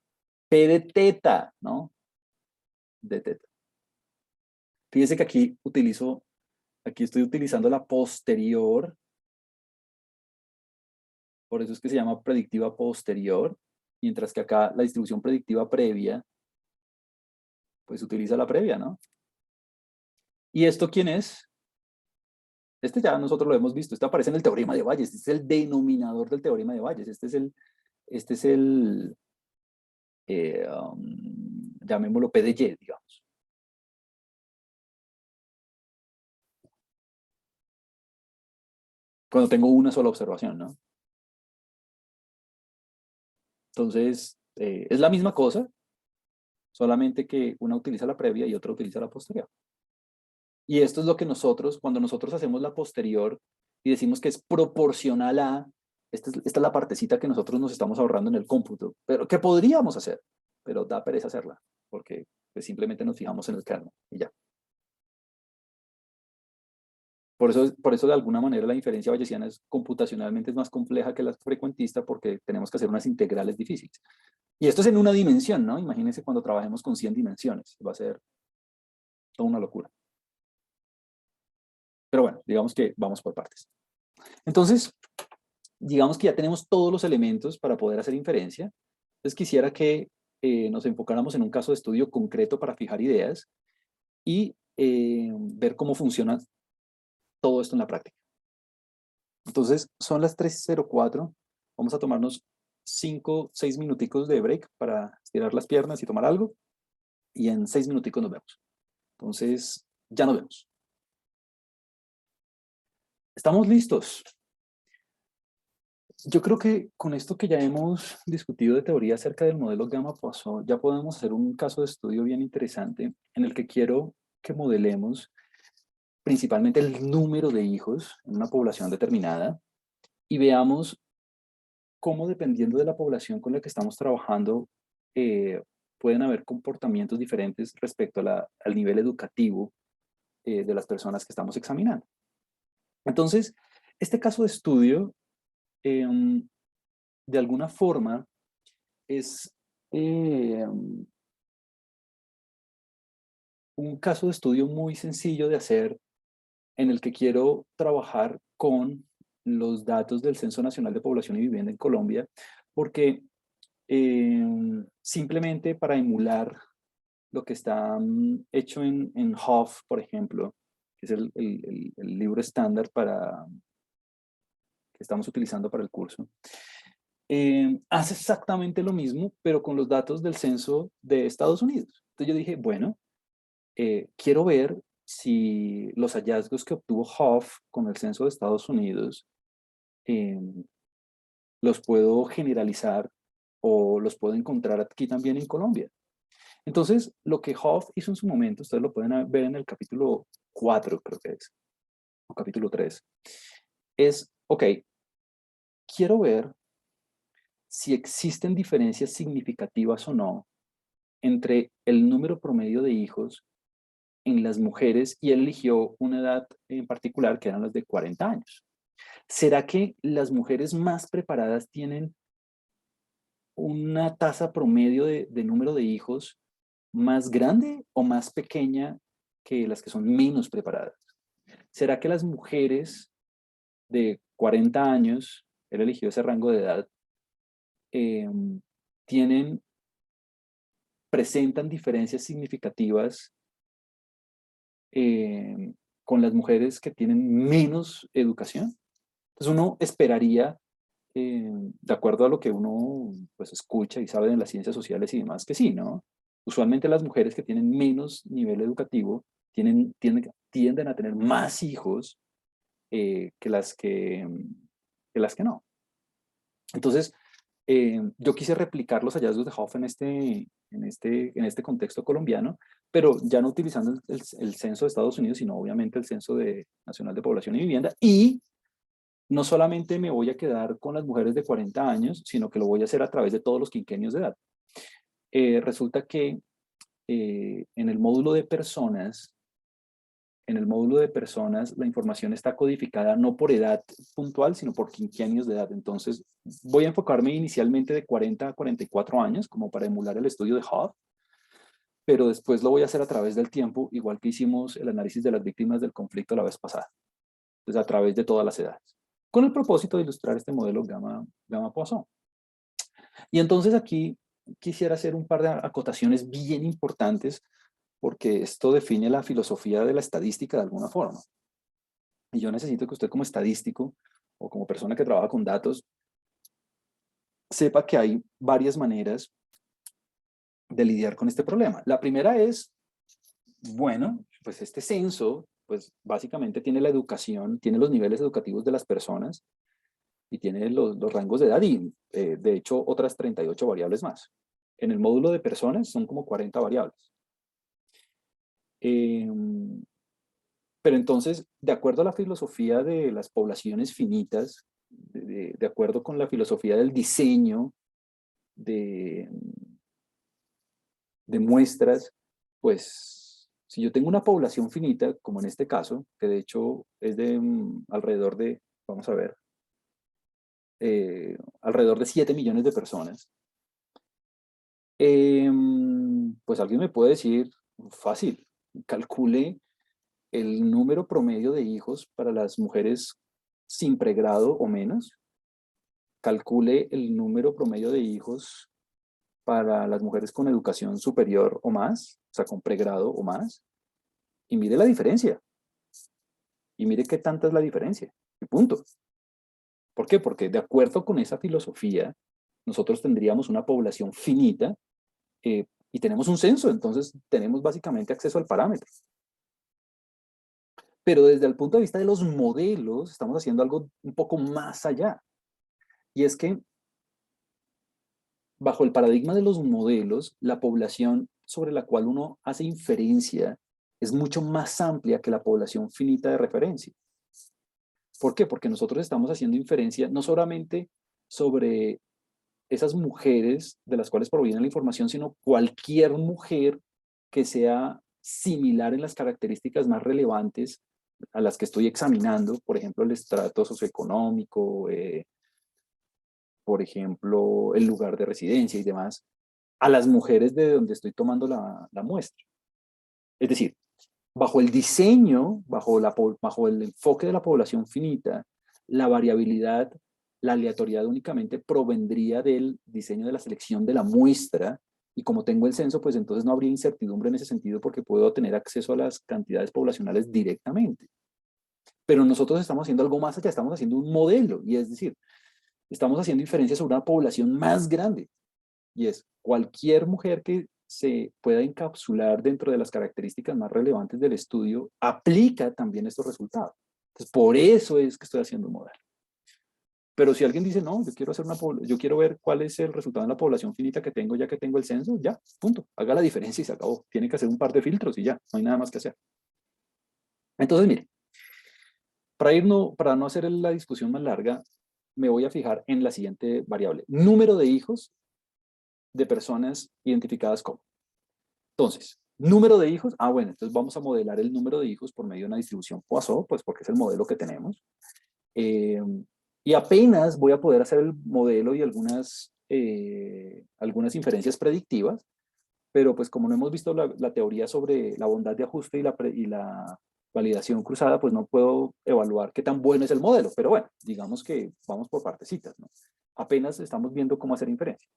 P de teta, ¿no? De teta. Fíjese que aquí estoy utilizando la posterior, por eso es que se llama predictiva posterior, mientras que acá la distribución predictiva previa, pues utiliza la previa, ¿no? ¿Y esto quién es? Este ya nosotros lo hemos visto, este aparece en el teorema de Bayes, este es el denominador del teorema de Bayes, este es el llamémoslo P de Y, digamos. Cuando tengo una sola observación, ¿no? Entonces, es la misma cosa, solamente que una utiliza la previa y otra utiliza la posterior. Y esto es lo que nosotros, cuando nosotros hacemos la posterior y decimos que es proporcional a, esta es la partecita que nosotros nos estamos ahorrando en el cómputo, pero que podríamos hacer, pero da pereza hacerla, porque pues, simplemente nos fijamos en el kernel y ya. Por eso de alguna manera la inferencia bayesiana es computacionalmente es más compleja que la frecuentista porque tenemos que hacer unas integrales difíciles. Y esto es en una dimensión, ¿no? Imagínense cuando trabajemos con 100 dimensiones, va a ser toda una locura. Pero bueno, digamos que vamos por partes. Entonces, digamos que ya tenemos todos los elementos para poder hacer inferencia. Entonces quisiera que nos enfocáramos en un caso de estudio concreto para fijar ideas y ver cómo funciona todo esto en la práctica. Entonces, son las 3:04. Vamos a tomarnos 5, 6 minuticos de break para estirar las piernas y tomar algo. Y en 6 minuticos nos vemos. Entonces, ya nos vemos. ¿Estamos listos? Yo creo que con esto que ya hemos discutido de teoría acerca del modelo Gamma-Poisson, ya podemos hacer un caso de estudio bien interesante en el que quiero que modelemos principalmente el número de hijos en una población determinada y veamos cómo dependiendo de la población con la que estamos trabajando, pueden haber comportamientos diferentes respecto al nivel educativo de las personas que estamos examinando. Entonces, este caso de estudio, de alguna forma, es un caso de estudio muy sencillo de hacer, en el que quiero trabajar con los datos del Censo Nacional de Población y Vivienda en Colombia, porque simplemente para emular lo que está hecho en HOF, por ejemplo, que es el libro estándar que estamos utilizando para el curso, hace exactamente lo mismo, pero con los datos del censo de Estados Unidos. Entonces yo dije, bueno, quiero ver si los hallazgos que obtuvo HOF con el censo de Estados Unidos los puedo generalizar o los puedo encontrar aquí también en Colombia. Entonces, lo que HOF hizo en su momento, ustedes lo pueden ver en el capítulo 4, creo que es, o capítulo 3, es, ok, quiero ver si existen diferencias significativas o no entre el número promedio de hijos en las mujeres, y él eligió una edad en particular que eran las de 40 años. ¿Será que las mujeres más preparadas tienen una tasa promedio de número de hijos más grande o más pequeña que las que son menos preparadas? ¿Será que las mujeres de 40 años, él eligió ese rango de edad, tienen, presentan diferencias significativas con las mujeres que tienen menos educación? Entonces uno esperaría, de acuerdo a lo que uno pues, escucha y sabe de las ciencias sociales y demás, que sí, ¿no? Usualmente las mujeres que tienen menos nivel educativo tienden a tener más hijos que las que no. Entonces, yo quise replicar los hallazgos de Hoff en este contexto colombiano, pero ya no utilizando el censo de Estados Unidos, sino obviamente el censo nacional de población y vivienda. Y no solamente me voy a quedar con las mujeres de 40 años, sino que lo voy a hacer a través de todos los quinquenios de edad. Resulta que en el módulo de personas, la información está codificada no por edad puntual, sino por quinquenios de edad. Entonces, voy a enfocarme inicialmente de 40 a 44 años, como para emular el estudio de Hoff, pero después lo voy a hacer a través del tiempo, igual que hicimos el análisis de las víctimas del conflicto la vez pasada. Entonces, a través de todas las edades, con el propósito de ilustrar este modelo Gamma-Poisson. Y entonces aquí quisiera hacer un par de acotaciones bien importantes, porque esto define la filosofía de la estadística de alguna forma. Y yo necesito que usted, como estadístico o como persona que trabaja con datos, sepa que hay varias maneras de lidiar con este problema. La primera es, bueno, pues este censo, pues básicamente tiene la educación, tiene los niveles educativos de las personas y tiene los rangos de edad y, de hecho, otras 38 variables más. En el módulo de personas son como 40 variables. Pero entonces, de acuerdo a la filosofía de las poblaciones finitas, de acuerdo con la filosofía del diseño de muestras, pues si yo tengo una población finita, como en este caso, que de hecho es de alrededor de, vamos a ver, alrededor de 7 millones de personas, pues alguien me puede decir, fácil, calcule el número promedio de hijos para las mujeres sin pregrado o menos, calcule el número promedio de hijos para las mujeres con educación superior o más, o sea, con pregrado o más, y mire la diferencia. Y mire qué tanta es la diferencia. Y punto. ¿Por qué? Porque de acuerdo con esa filosofía, nosotros tendríamos una población finita y tenemos un censo, entonces tenemos básicamente acceso al parámetro. Pero desde el punto de vista de los modelos, estamos haciendo algo un poco más allá. Y es que, bajo el paradigma de los modelos, la población sobre la cual uno hace inferencia es mucho más amplia que la población finita de referencia. ¿Por qué? Porque nosotros estamos haciendo inferencia no solamente sobre esas mujeres de las cuales proviene la información, sino cualquier mujer que sea similar en las características más relevantes a las que estoy examinando, por ejemplo, el estrato socioeconómico, por ejemplo, el lugar de residencia y demás, a las mujeres de donde estoy tomando la muestra. Es decir, bajo el diseño, bajo el enfoque de la población finita, la variabilidad, la aleatoriedad únicamente provendría del diseño de la selección de la muestra, y como tengo el censo, pues entonces no habría incertidumbre en ese sentido porque puedo tener acceso a las cantidades poblacionales directamente. Pero nosotros estamos haciendo algo más allá, estamos haciendo un modelo, y es decir, estamos haciendo inferencias sobre una población más grande, y es cualquier mujer que se pueda encapsular dentro de las características más relevantes del estudio, aplica también estos resultados. Entonces, por eso es que estoy haciendo un modelo. Pero si alguien dice, no, yo quiero ver cuál es el resultado en la población finita que tengo ya que tengo el censo, ya, punto. Haga la diferencia y se acabó. Tiene que hacer un par de filtros y ya, no hay nada más que hacer. Entonces, mire, para no hacer la discusión más larga, me voy a fijar en la siguiente variable. Número de hijos de personas identificadas como. Entonces, número de hijos, bueno, entonces vamos a modelar el número de hijos por medio de una distribución Poisson, pues porque es el modelo que tenemos. Eh, y apenas voy a poder hacer el modelo y algunas inferencias predictivas, pero pues como no hemos visto la teoría sobre la bondad de ajuste y la validación cruzada, pues no puedo evaluar qué tan bueno es el modelo, pero bueno, digamos que vamos por partecitas, ¿no? Apenas estamos viendo cómo hacer inferencia.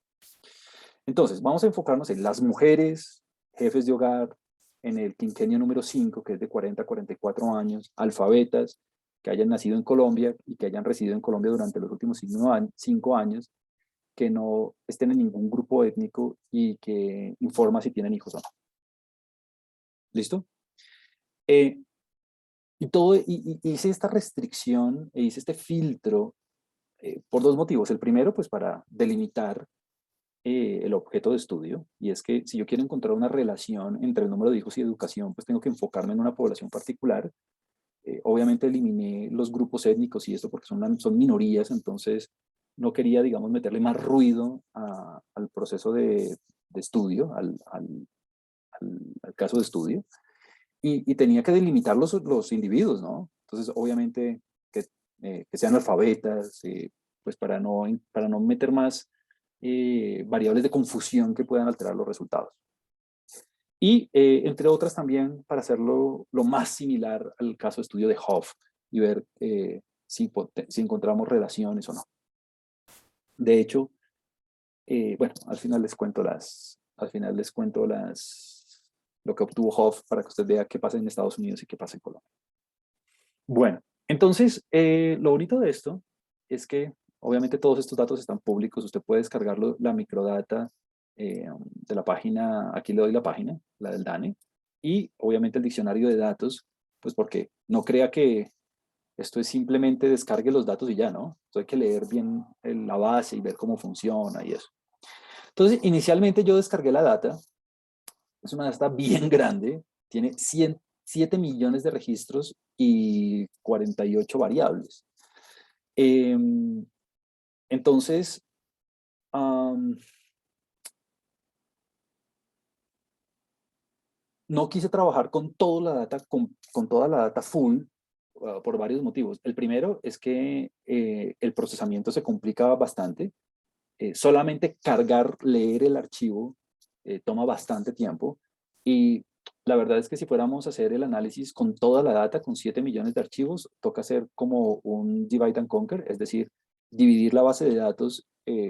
Entonces, vamos a enfocarnos en las mujeres, jefes de hogar, en el quinquenio número 5, que es de 40 a 44 años, alfabetas, que hayan nacido en Colombia y que hayan residido en Colombia durante los últimos 5 años, que no estén en ningún grupo étnico y que informa si tienen hijos o no. ¿Listo? Y hice esta restricción e hice este filtro por dos motivos. El primero, pues para delimitar el objeto de estudio, y es que si yo quiero encontrar una relación entre el número de hijos y educación, pues tengo que enfocarme en una población particular. Obviamente eliminé los grupos étnicos y esto porque son minorías, entonces no quería, digamos, meterle más ruido al proceso de estudio, al caso de estudio, y tenía que delimitar los individuos, ¿no? Entonces, obviamente, que sean alfabetas, pues para no meter más variables de confusión que puedan alterar los resultados. Y entre otras también para hacerlo lo más similar al caso de estudio de Hoff y ver si encontramos relaciones o no. De hecho, bueno, al final les cuento lo que obtuvo Hoff para que usted vea qué pasa en Estados Unidos y qué pasa en Colombia. Bueno, entonces, lo bonito de esto es que obviamente todos estos datos están públicos, usted puede descargarlo, la microdata de la página, aquí le doy la página, la del DANE, y obviamente el diccionario de datos, pues porque no crea que esto es simplemente descargue los datos y ya, ¿no? Entonces hay que leer bien la base y ver cómo funciona y eso. Entonces, inicialmente yo descargué la data, es una data bien grande, tiene 7 millones de registros y 48 variables. Entonces, no quise trabajar con toda la data, con toda la data full, por varios motivos. El primero es que el procesamiento se complica bastante. Solamente leer el archivo toma bastante tiempo. Y la verdad es que si fuéramos a hacer el análisis con toda la data, con 7 millones de archivos, toca hacer como un divide and conquer, es decir, dividir la base de datos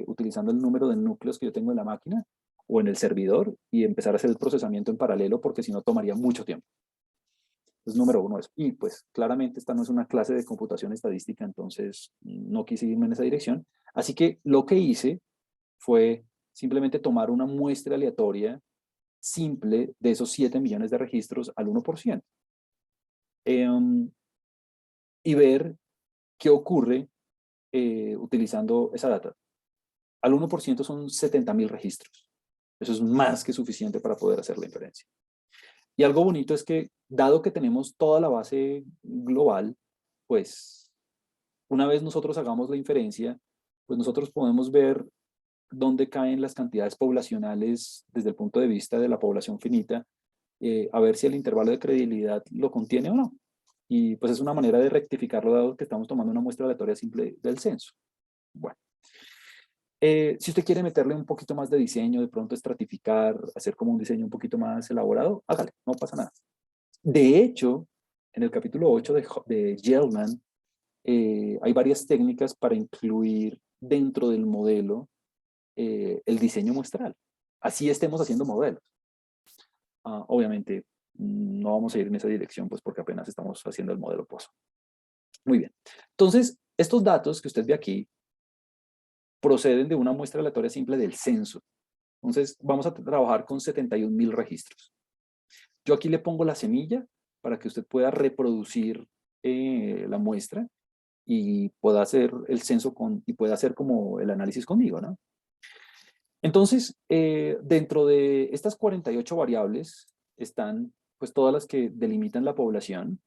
utilizando el número de núcleos que yo tengo en la máquina o en el servidor y empezar a hacer el procesamiento en paralelo porque si no tomaría mucho tiempo. Es número uno eso. Y pues claramente esta no es una clase de computación estadística, entonces no quise irme en esa dirección. Así que lo que hice fue simplemente tomar una muestra aleatoria simple de esos 7 millones de registros al 1%. Y ver qué ocurre utilizando esa data. Al 1% son 70.000 registros. Eso es más que suficiente para poder hacer la inferencia. Y algo bonito es que, dado que tenemos toda la base global, pues una vez nosotros hagamos la inferencia, pues nosotros podemos ver dónde caen las cantidades poblacionales desde el punto de vista de la población finita, a ver si el intervalo de credibilidad lo contiene o no. Y pues es una manera de rectificarlo dado que estamos tomando una muestra aleatoria simple del censo. Bueno, si usted quiere meterle un poquito más de diseño, de pronto estratificar, hacer como un diseño un poquito más elaborado, hágale, no pasa nada. De hecho, en el capítulo 8 de Gelman, hay varias técnicas para incluir dentro del modelo el diseño muestral. Así estemos haciendo modelos. Obviamente, no vamos a ir en esa dirección, pues porque apenas estamos haciendo el modelo POSO. Muy bien. Entonces, estos datos que usted ve aquí proceden de una muestra aleatoria simple del censo. Entonces, vamos a trabajar con 71.000 registros. Yo aquí le pongo la semilla para que usted pueda reproducir la muestra y pueda hacer el censo y pueda hacer como el análisis conmigo, ¿no? Entonces, dentro de estas 48 variables están pues todas las que delimitan la población,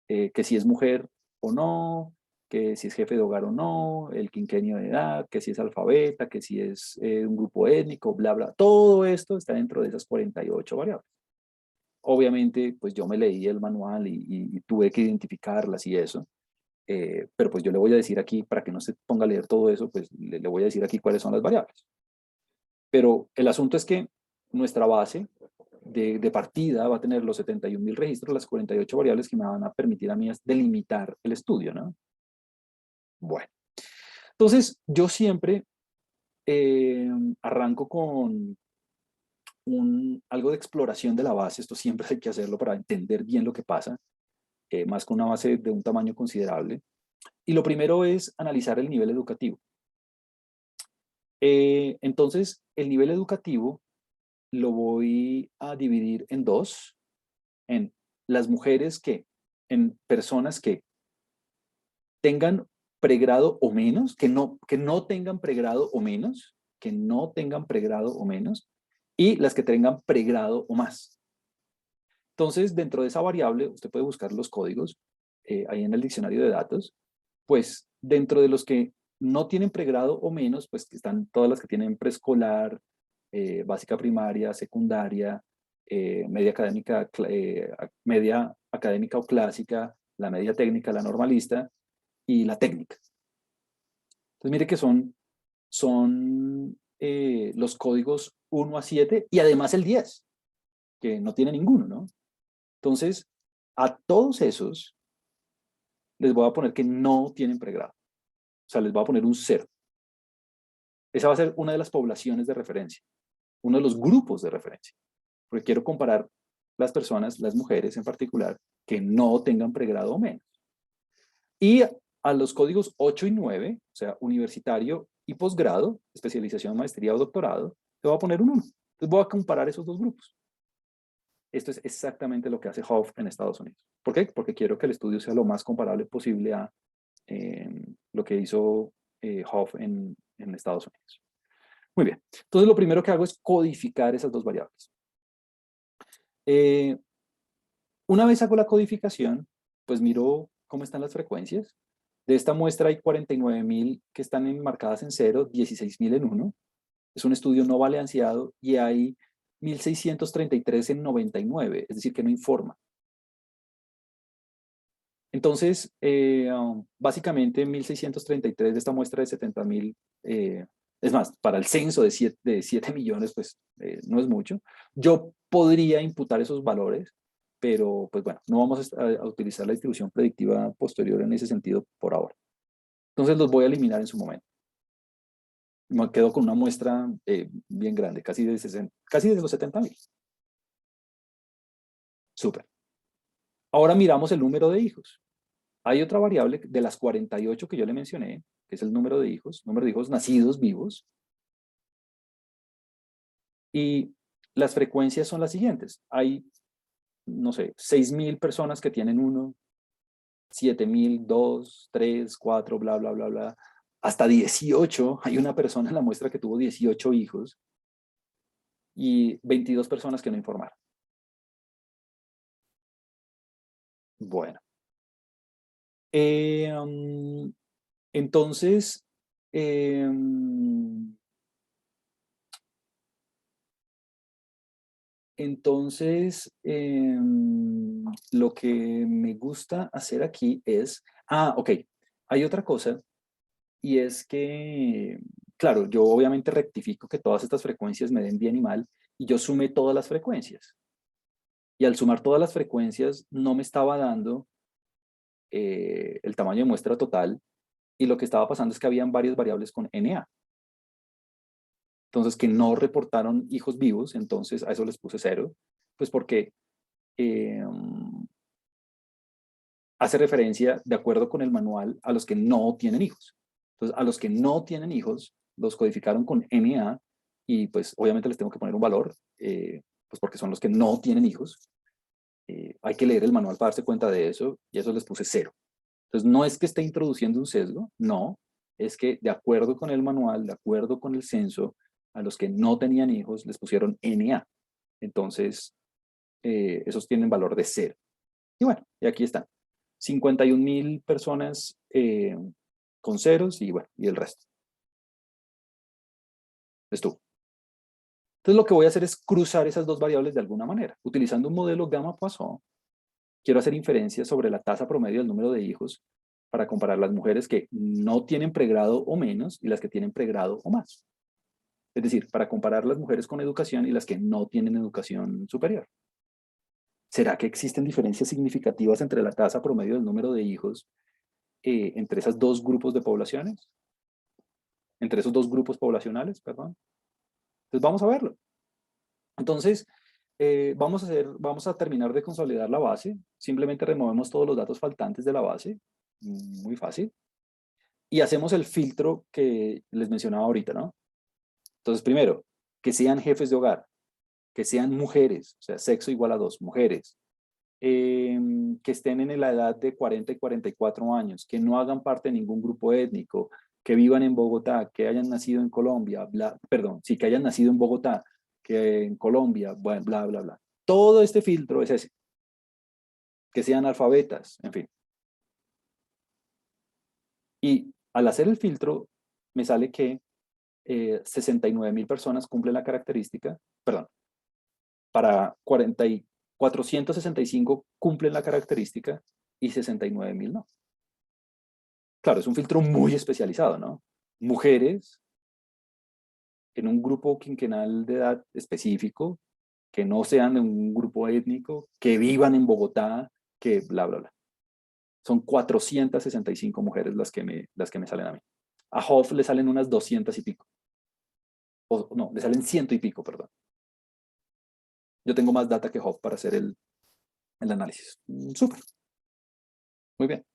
que si es mujer o no, que si es jefe de hogar o no, el quinquenio de edad, que si es alfabeta, que si es un grupo étnico, bla, bla. Todo esto está dentro de esas 48 variables. Obviamente, pues yo me leí el manual y tuve que identificarlas y eso, pero pues yo le voy a decir aquí, para que no se ponga a leer todo eso, pues le voy a decir aquí cuáles son las variables. Pero el asunto es que nuestra base de partida va a tener los 71.000 registros, las 48 variables que me van a permitir a mí delimitar el estudio, ¿no? Bueno, entonces yo siempre arranco con algo de exploración de la base. Esto siempre hay que hacerlo para entender bien lo que pasa, más con una base de un tamaño considerable. Y lo primero es analizar el nivel educativo. Entonces, el nivel educativo lo voy a dividir en dos, en las mujeres en personas que tengan pregrado o menos, que no tengan pregrado o menos, que no tengan pregrado o menos, y las que tengan pregrado o más. Entonces, dentro de esa variable, usted puede buscar los códigos ahí en el diccionario de datos, pues dentro de los que no tienen pregrado o menos, pues están todas las que tienen preescolar, básica primaria, secundaria, media académica o clásica, la media técnica, la normalista y la técnica. Entonces mire que son los códigos 1 a 7 y además el 10, que no tiene ninguno, ¿no? Entonces, a todos esos les voy a poner que no tienen pregrado. O sea, les voy a poner un 0. Esa va a ser una de las poblaciones de referencia, uno de los grupos de referencia, porque quiero comparar las personas, las mujeres en particular, que no tengan pregrado o menos. Y a los códigos 8 y 9, o sea, universitario y posgrado, especialización, maestría o doctorado, le voy a poner un 1. Entonces voy a comparar esos dos grupos. Esto es exactamente lo que hace Hoff en Estados Unidos. ¿Por qué? Porque quiero que el estudio sea lo más comparable posible a lo que hizo Hoff en Estados Unidos. Muy bien. Entonces, lo primero que hago es codificar esas dos variables. Una vez hago la codificación, pues miro cómo están las frecuencias. De esta muestra hay 49.000 que están enmarcadas en 0, 16.000 en 1. Es un estudio no balanceado y hay 1.633 en 99, es decir, que no informa. Entonces, básicamente 1.633 de esta muestra de 70.000, es más, para el censo de 7 millones, pues no es mucho. Yo podría imputar esos valores, pero pues bueno, no vamos a utilizar la distribución predictiva posterior en ese sentido por ahora. Entonces los voy a eliminar en su momento. Me quedo con una muestra bien grande, casi de los 70.000. Súper. Ahora miramos el número de hijos. Hay otra variable de las 48 que yo le mencioné, que es el número de hijos nacidos vivos. Y las frecuencias son las siguientes. Hay, no sé, 6.000 personas que tienen 1, 7.000, 2, 3, 4, bla, bla, bla, bla. Hasta 18. Hay una persona en la muestra que tuvo 18 hijos y 22 personas que no informaron. Bueno. Entonces, Entonces, lo que me gusta hacer aquí es, ok, hay otra cosa, y es que, claro, yo obviamente rectifico que todas estas frecuencias me den bien y mal, y yo sumé todas las frecuencias. Y al sumar todas las frecuencias no me estaba dando el tamaño de muestra total, y lo que estaba pasando es que habían varias variables con NA. Entonces, que no reportaron hijos vivos, entonces a eso les puse 0, pues porque eh, hace referencia, de acuerdo con el manual, a los que no tienen hijos. Entonces, a los que no tienen hijos, los codificaron con NA, y pues obviamente les tengo que poner un valor, pues porque son los que no tienen hijos. Hay que leer el manual para darse cuenta de eso, y eso les puse 0. Entonces, no es que esté introduciendo un sesgo, no, es que de acuerdo con el manual, de acuerdo con el censo, a los que no tenían hijos les pusieron NA. Entonces, esos tienen valor de 0. Y bueno, y aquí están. 51.000 personas con ceros, y bueno, y el resto. Estuvo. Entonces, lo que voy a hacer es cruzar esas dos variables de alguna manera. Utilizando un modelo Gamma-Poisson, quiero hacer inferencias sobre la tasa promedio del número de hijos para comparar las mujeres que no tienen pregrado o menos y las que tienen pregrado o más. Es decir, para comparar las mujeres con educación y las que no tienen educación superior. ¿Será que existen diferencias significativas entre la tasa promedio del número de hijos entre esos dos grupos de poblaciones? Entre esos dos grupos poblacionales, perdón. Entonces vamos a verlo. Entonces, vamos a terminar de consolidar la base. Simplemente removemos todos los datos faltantes de la base. Muy fácil. Y hacemos el filtro que les mencionaba ahorita, ¿no? Entonces, primero, que sean jefes de hogar, que sean mujeres, o sea, sexo igual a 2, mujeres, que estén en la edad de 40 y 44 años, que no hagan parte de ningún grupo étnico, que vivan en Bogotá, que hayan nacido en Colombia, perdón, sí, que hayan nacido en Bogotá, que en Colombia, bla, bla, bla, bla. Todo este filtro es ese. Que sean analfabetas, en fin. Y al hacer el filtro, me sale que 69.000 personas cumplen la característica, perdón, para 465 cumplen la característica y 69.000 no. Claro, es un filtro muy especializado, ¿no? Mujeres en un grupo quinquenal de edad específico, que no sean de un grupo étnico, que vivan en Bogotá, que bla, bla, bla. Son 465 mujeres las que me salen a mí. A Hoff le salen unas 200 y pico. O, no, le salen 100 y pico, perdón. Yo tengo más data que Hoff para hacer el análisis. Súper. Muy bien.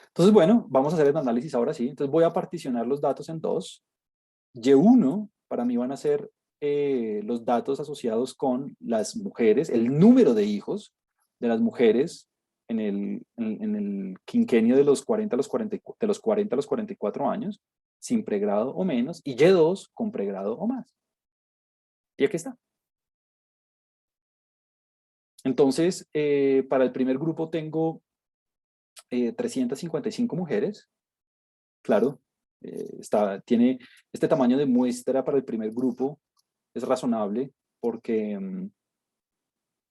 Entonces, bueno, vamos a hacer el análisis ahora sí. Entonces voy a particionar los datos en dos. Y1 para mí van a ser los datos asociados con las mujeres, el número de hijos de las mujeres en el quinquenio de los 40 a los 40, de los 40 a los 44 años, sin pregrado o menos, y Y2 con pregrado o más. Y aquí está. Entonces, para el primer grupo tengo 355 mujeres. Claro, tiene este tamaño de muestra para el primer grupo, es razonable porque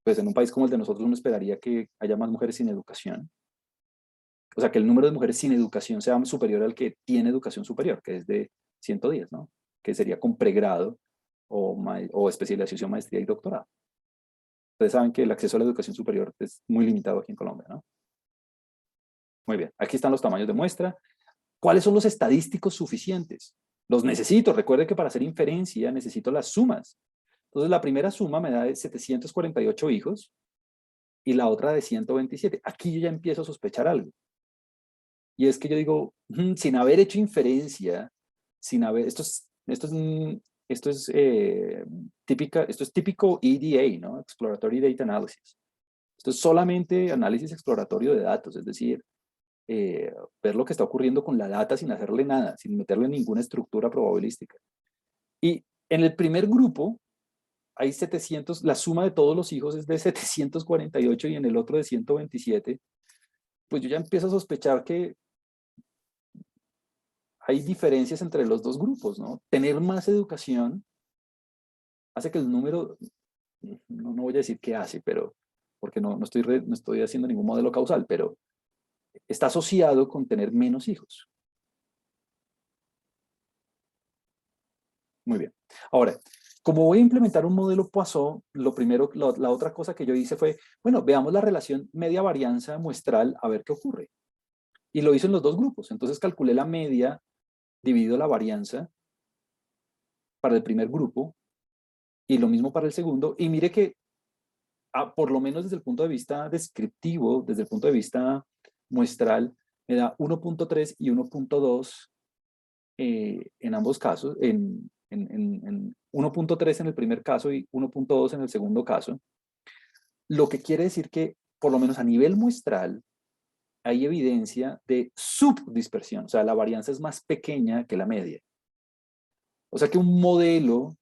pues en un país como el de nosotros uno esperaría que haya más mujeres sin educación. O sea, que el número de mujeres sin educación sea superior al que tiene educación superior, que es de 110, ¿no? Que sería con pregrado o especialización, maestría y doctorado. Ustedes saben que el acceso a la educación superior es muy limitado aquí en Colombia, ¿no? Muy bien, aquí están los tamaños de muestra. ¿Cuáles son los estadísticos suficientes? Los necesito. Recuerde que para hacer inferencia necesito las sumas. Entonces, la primera suma me da de 748 hijos y la otra de 127. Aquí yo ya empiezo a sospechar algo. Y es que yo digo, sin haber hecho inferencia, sin haber, esto es típico EDA, ¿no? Exploratory Data Analysis. Esto es solamente análisis exploratorio de datos, es decir, ver lo que está ocurriendo con la data sin hacerle nada, sin meterle ninguna estructura probabilística. Y en el primer grupo hay 700, la suma de todos los hijos es de 748 y en el otro de 127. Pues yo ya empiezo a sospechar que hay diferencias entre los dos grupos, ¿no? Tener más educación hace que el número no voy a decir qué hace, pero porque no estoy haciendo ningún modelo causal, pero está asociado con tener menos hijos. Muy bien. Ahora, como voy a implementar un modelo Poisson, lo primero, la otra cosa que yo hice fue, bueno, veamos la relación media varianza muestral a ver qué ocurre. Y lo hice en los dos grupos. Entonces calculé la media dividido la varianza para el primer grupo y lo mismo para el segundo. Y mire que, por lo menos desde el punto de vista descriptivo, desde el punto de vista muestral, me da 1.3 y 1.2 en ambos casos, en 1.3 en el primer caso y 1.2 en el segundo caso, lo que quiere decir que, por lo menos a nivel muestral, hay evidencia de subdispersión, o sea, la varianza es más pequeña que la media. O sea que un modelo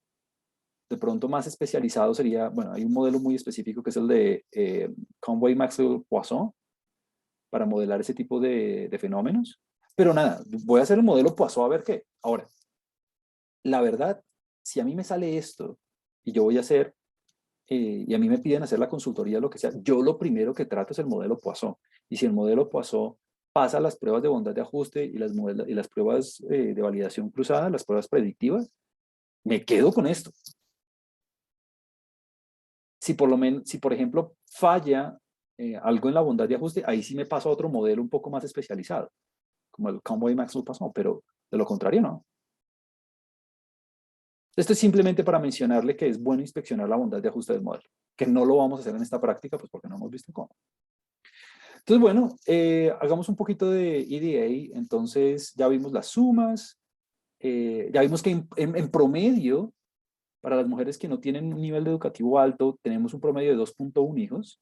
de pronto más especializado sería, bueno, hay un modelo muy específico que es el de Conway-Maxwell-Poisson para modelar ese tipo de fenómenos. Pero nada, voy a hacer el modelo Poisson a ver qué. Ahora, la verdad, si a mí me sale esto y yo voy a hacer, y a mí me piden hacer la consultoría, lo que sea, yo lo primero que trato es el modelo Poisson. Y si el modelo Poisson pasa las pruebas de bondad de ajuste y las pruebas de validación cruzada, las pruebas predictivas, me quedo con esto. Si por lo menos, si por ejemplo falla algo en la bondad de ajuste, ahí sí me paso a otro modelo un poco más especializado, como el Conway Maxwell Poisson, pero de lo contrario no. Esto es simplemente para mencionarle que es bueno inspeccionar la bondad de ajuste del modelo, que no lo vamos a hacer en esta práctica, pues porque no hemos visto cómo. Entonces, bueno, hagamos un poquito de EDA. Entonces, ya vimos las sumas, ya vimos que en promedio, para las mujeres que no tienen un nivel educativo alto, tenemos un promedio de 2.1 hijos,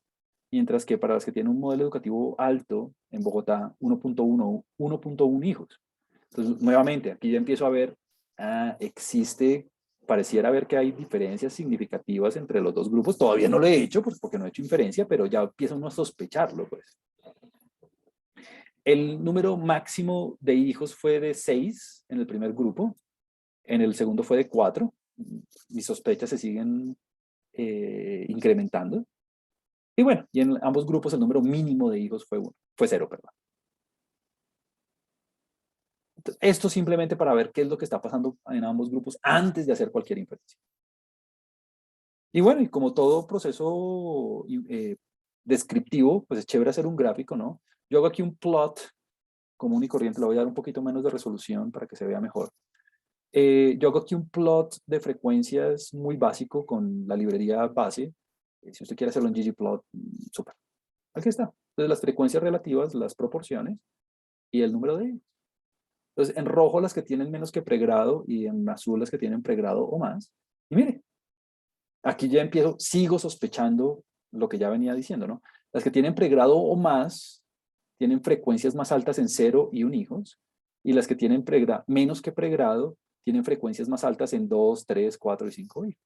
mientras que para las que tienen un modelo educativo alto, en Bogotá, 1.1 hijos. Entonces, nuevamente, aquí ya empiezo a ver, pareciera ver que hay diferencias significativas entre los dos grupos. Todavía no lo he hecho, pues porque no he hecho inferencia, pero ya empieza uno a sospecharlo, pues. El número máximo de hijos fue de 6 en el primer grupo, en el segundo fue de 4. Mis sospechas se siguen incrementando. Y bueno, y en ambos grupos el número mínimo de hijos fue 0, perdón. Esto simplemente para ver qué es lo que está pasando en ambos grupos antes de hacer cualquier inferencia. Y bueno, y como todo proceso descriptivo, pues es chévere hacer un gráfico, ¿no? Yo hago aquí un plot común y corriente, le voy a dar un poquito menos de resolución para que se vea mejor. Yo hago aquí un plot de frecuencias muy básico con la librería base. Si usted quiere hacerlo en ggplot, súper. Aquí está. Entonces las frecuencias relativas, las proporciones y el número de ellos. Entonces, en rojo las que tienen menos que pregrado y en azul las que tienen pregrado o más. Y mire, aquí ya sigo sospechando lo que ya venía diciendo, ¿no? Las que tienen pregrado o más tienen frecuencias más altas en 0 y 1 hijos, y las que tienen menos que pregrado tienen frecuencias más altas en 2, 3, 4 y 5 hijos.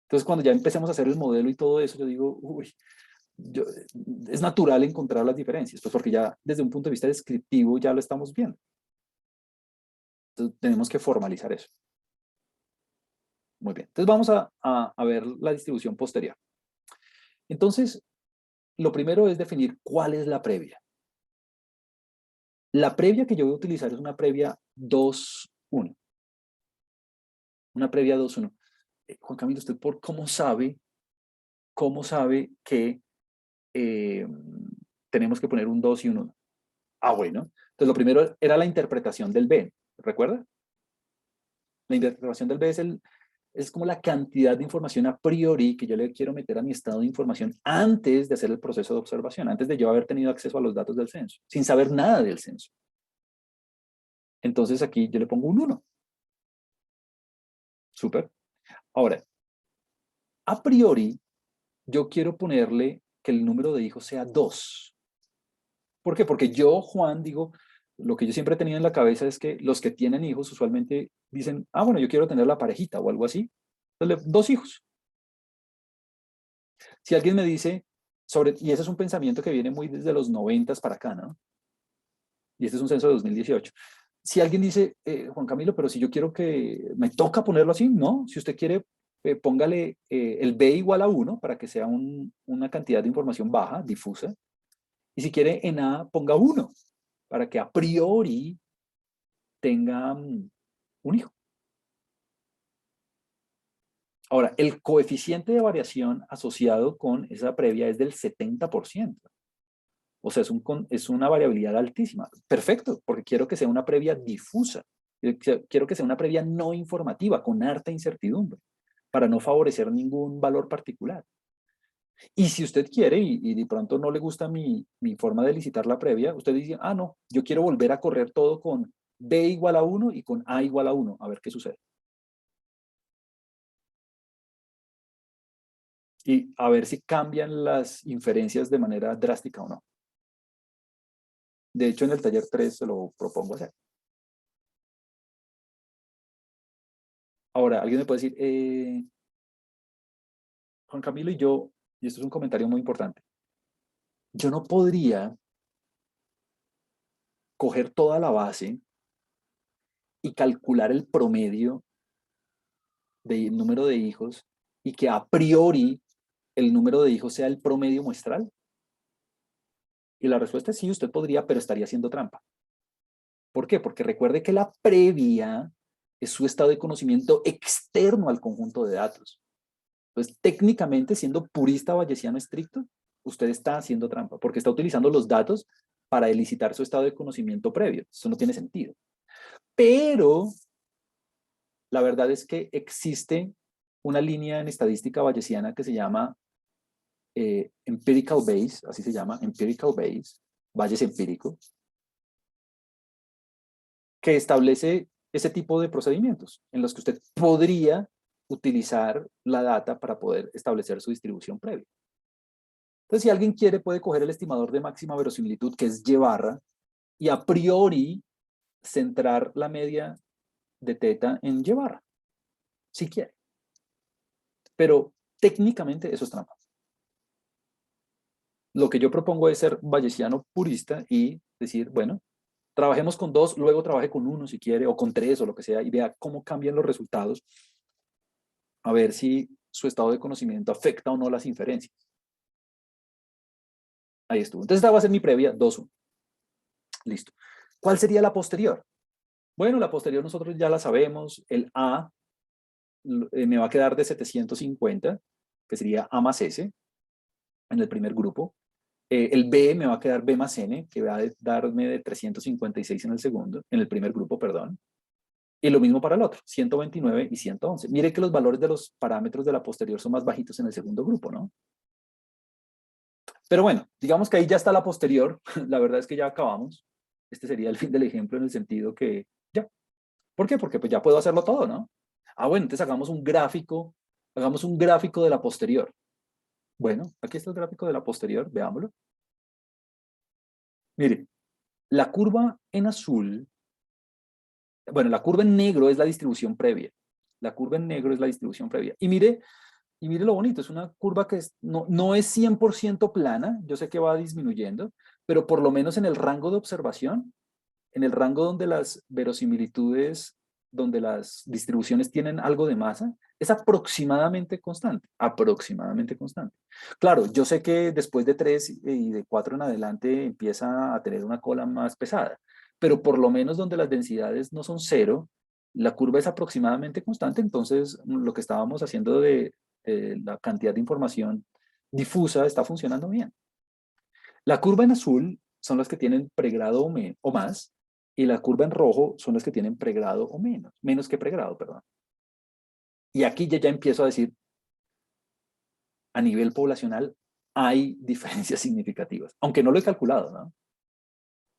Entonces, cuando ya empecemos a hacer el modelo y todo eso, yo digo, uy, es natural encontrar las diferencias, pues porque ya desde un punto de vista descriptivo ya lo estamos viendo. Entonces, tenemos que formalizar eso. Muy bien. Entonces, vamos a ver la distribución posterior. Entonces, lo primero es definir cuál es la previa. La previa que yo voy a utilizar es una previa 2-1. Una previa 2-1. Juan Camilo, ¿usted cómo sabe que tenemos que poner un 2 y un 1? Ah, bueno. Entonces, lo primero era la interpretación del B. ¿Recuerda? La interpretación del B es como la cantidad de información a priori que yo le quiero meter a mi estado de información antes de hacer el proceso de observación, antes de yo haber tenido acceso a los datos del censo, sin saber nada del censo. Entonces aquí yo le pongo un 1. Súper. Ahora, a priori, yo quiero ponerle que el número de hijos sea 2. ¿Por qué? Porque yo, Juan, digo, lo que yo siempre he tenido en la cabeza es que los que tienen hijos usualmente dicen, bueno, yo quiero tener la parejita o algo así. Entonces, 2 hijos. Si alguien me dice, y ese es un pensamiento que viene muy desde los 90 para acá, ¿no? Y este es un censo de 2018. Si alguien dice, Juan Camilo, pero si yo quiero me toca ponerlo así, no, si usted quiere póngale el B igual a 1 para que sea una cantidad de información baja, difusa. Y si quiere en A, ponga 1 para que a priori tenga un hijo. Ahora, el coeficiente de variación asociado con esa previa es del 70%. O sea, es una variabilidad altísima. Perfecto, porque quiero que sea una previa difusa. Quiero que sea una previa no informativa, con harta incertidumbre, para no favorecer ningún valor particular. Y si usted quiere, y de pronto no le gusta mi forma de licitar la previa, usted dice, ah, no, yo quiero volver a correr todo con B igual a 1 y con A igual a 1, a ver qué sucede. Y a ver si cambian las inferencias de manera drástica o no. De hecho, en el taller 3 se lo propongo hacer. Ahora, alguien me puede decir, Juan Camilo y yo, y esto es un comentario muy importante, yo no podría coger toda la base y calcular el promedio del número de hijos y que a priori el número de hijos sea el promedio muestral. Y la respuesta es sí, usted podría, pero estaría haciendo trampa. ¿Por qué? Porque recuerde que la previa es su estado de conocimiento externo al conjunto de datos. Entonces, técnicamente, siendo purista bayesiano estricto, usted está haciendo trampa, porque está utilizando los datos para elicitar su estado de conocimiento previo. Eso no tiene sentido. Pero la verdad es que existe una línea en estadística bayesiana que se llama empirical Bayes, así se llama, empirical Bayes, Bayes empírico, que establece ese tipo de procedimientos en los que usted podría utilizar la data para poder establecer su distribución previa. Entonces, si alguien quiere, puede coger el estimador de máxima verosimilitud, que es Y barra, y a priori centrar la media de teta en Y barra, si quiere. Pero técnicamente eso es trampa. Lo que yo propongo es ser bayesiano purista y decir, bueno, trabajemos con 2, luego trabaje con 1 si quiere, o con 3 o lo que sea, y vea cómo cambian los resultados, a ver si su estado de conocimiento afecta o no las inferencias. Ahí estuvo. Entonces esta va a ser mi previa 2-1. Listo. ¿Cuál sería la posterior? Bueno, la posterior nosotros ya la sabemos. El A me va a quedar de 750, que sería A más S en el primer grupo. El B me va a quedar B más N, que va a darme de 356 en el segundo, en el primer grupo, perdón. Y lo mismo para el otro, 129 y 111. Mire que los valores de los parámetros de la posterior son más bajitos en el segundo grupo, ¿no? Pero bueno, digamos que ahí ya está la posterior. La verdad es que ya acabamos. Este sería el fin del ejemplo en el sentido que ya. ¿Por qué? Porque pues ya puedo hacerlo todo, ¿no? Ah, bueno, entonces hagamos un gráfico de la posterior. Bueno, aquí está el gráfico de la posterior, veámoslo. Mire, la curva en azul, bueno, la curva en negro es la distribución previa. La curva en negro es la distribución previa. Y mire lo bonito, es una curva que no es 100% plana, yo sé que va disminuyendo, pero por lo menos en el rango de observación, en el rango donde las verosimilitudes, donde las distribuciones tienen algo de masa, es aproximadamente constante, aproximadamente constante. Claro, yo sé que después de 3 y de 4 en adelante empieza a tener una cola más pesada, pero por lo menos donde las densidades no son cero, la curva es aproximadamente constante, entonces lo que estábamos haciendo de la cantidad de información difusa está funcionando bien. La curva en azul son las que tienen pregrado o más, y la curva en rojo son las que tienen pregrado o menos que pregrado, perdón. Y aquí ya empiezo a decir, a nivel poblacional hay diferencias significativas, aunque no lo he calculado, ¿no?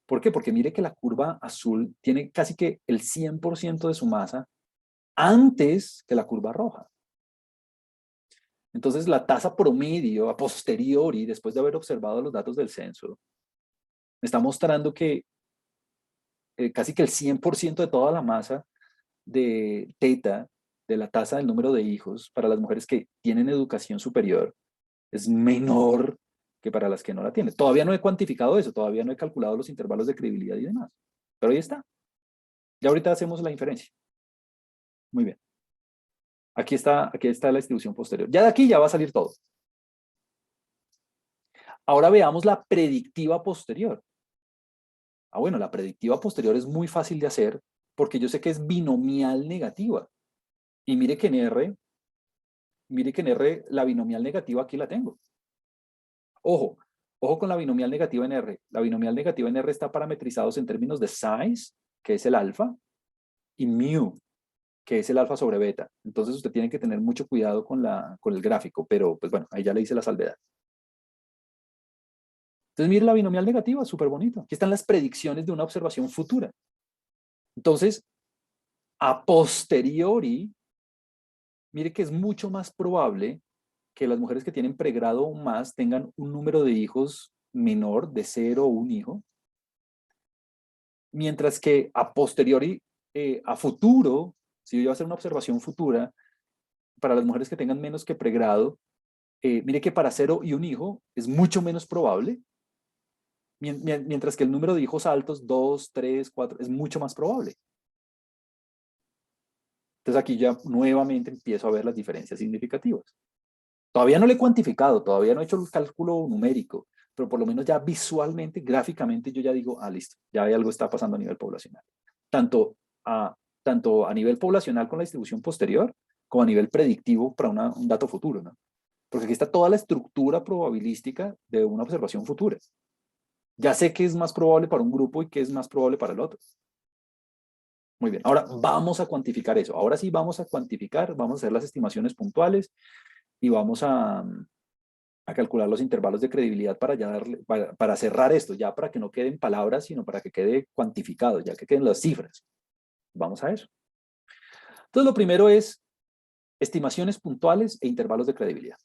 ¿Por qué? Porque mire que la curva azul tiene casi que el 100% de su masa antes que la curva roja. Entonces la tasa promedio a posteriori, después de haber observado los datos del censo, me está mostrando que casi que el 100% de toda la masa de teta, de la tasa del número de hijos para las mujeres que tienen educación superior, es menor que para las que no la tienen. Todavía no he cuantificado eso, todavía no he calculado los intervalos de credibilidad y demás. Pero ahí está. Ya ahorita hacemos la inferencia. Muy bien. Aquí está la distribución posterior. Ya de aquí ya va a salir todo. Ahora veamos la predictiva posterior. Bueno, la predictiva posterior es muy fácil de hacer porque yo sé que es binomial negativa. Y mire que en R la binomial negativa aquí la tengo. Ojo, ojo con la binomial negativa en R. La binomial negativa en R está parametrizados en términos de size, que es el alfa, y mu, que es el alfa sobre beta. Entonces usted tiene que tener mucho cuidado con el gráfico, pero pues bueno, ahí ya le hice la salvedad. Entonces mire la binomial negativa, súper bonito. Aquí están las predicciones de una observación futura. Entonces, a posteriori, mire que es mucho más probable que las mujeres que tienen pregrado o más tengan un número de hijos menor de 0 o 1 hijo, mientras que a posteriori, a futuro, si yo voy a hacer una observación futura, para las mujeres que tengan menos que pregrado, mire que para 0 y 1 hijo es mucho menos probable, mientras que el número de hijos altos, 2, 3, 4, es mucho más probable. Entonces aquí ya nuevamente empiezo a ver las diferencias significativas. Todavía no lo he cuantificado, todavía no he hecho el cálculo numérico, pero por lo menos ya visualmente, gráficamente, yo ya digo, listo, ya hay algo está pasando a nivel poblacional. Tanto a, tanto a nivel poblacional con la distribución posterior, como a nivel predictivo para un dato futuro, ¿no? Porque aquí está toda la estructura probabilística de una observación futura. Ya sé qué es más probable para un grupo y qué es más probable para el otro. Muy bien, ahora vamos a cuantificar eso. Ahora sí vamos a cuantificar, vamos a hacer las estimaciones puntuales y vamos a calcular los intervalos de credibilidad para, ya darle, para cerrar esto, ya para que no queden palabras, sino para que quede cuantificado, ya que queden las cifras. Vamos a eso. Entonces, lo primero es estimaciones puntuales e intervalos de credibilidad.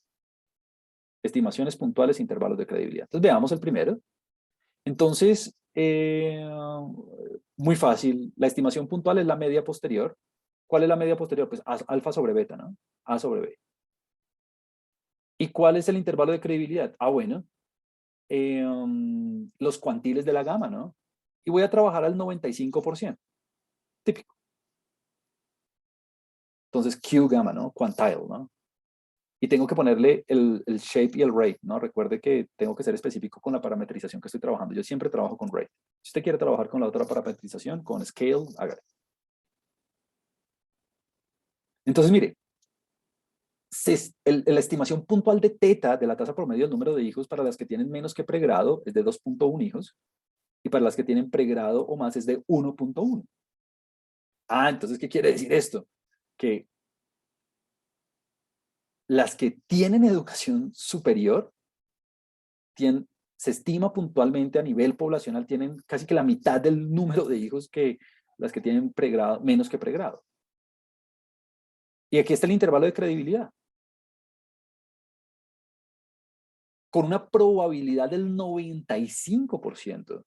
Estimaciones puntuales e intervalos de credibilidad. Entonces, veamos el primero. Entonces, muy fácil. La estimación puntual es la media posterior. ¿Cuál es la media posterior? Pues alfa sobre beta, ¿no? A sobre B. ¿Y cuál es el intervalo de credibilidad? Bueno, los cuantiles de la gama, ¿no? Y voy a trabajar al 95%, típico. Entonces, Q gamma, ¿no? Quantile, ¿no? Y tengo que ponerle el shape y el rate, ¿no? Recuerde que tengo que ser específico con la parametrización que estoy trabajando. Yo siempre trabajo con rate. Si usted quiere trabajar con la otra parametrización, con scale, hágale. Entonces, mire, la estimación puntual de teta de la tasa promedio del número de hijos para las que tienen menos que pregrado es de 2.1 hijos y para las que tienen pregrado o más es de 1.1. Entonces, ¿qué quiere decir esto? Que las que tienen educación superior se estima puntualmente a nivel poblacional tienen casi que la mitad del número de hijos que las que tienen pregrado, menos que pregrado. Y aquí está el intervalo de credibilidad. Con una probabilidad del 95%.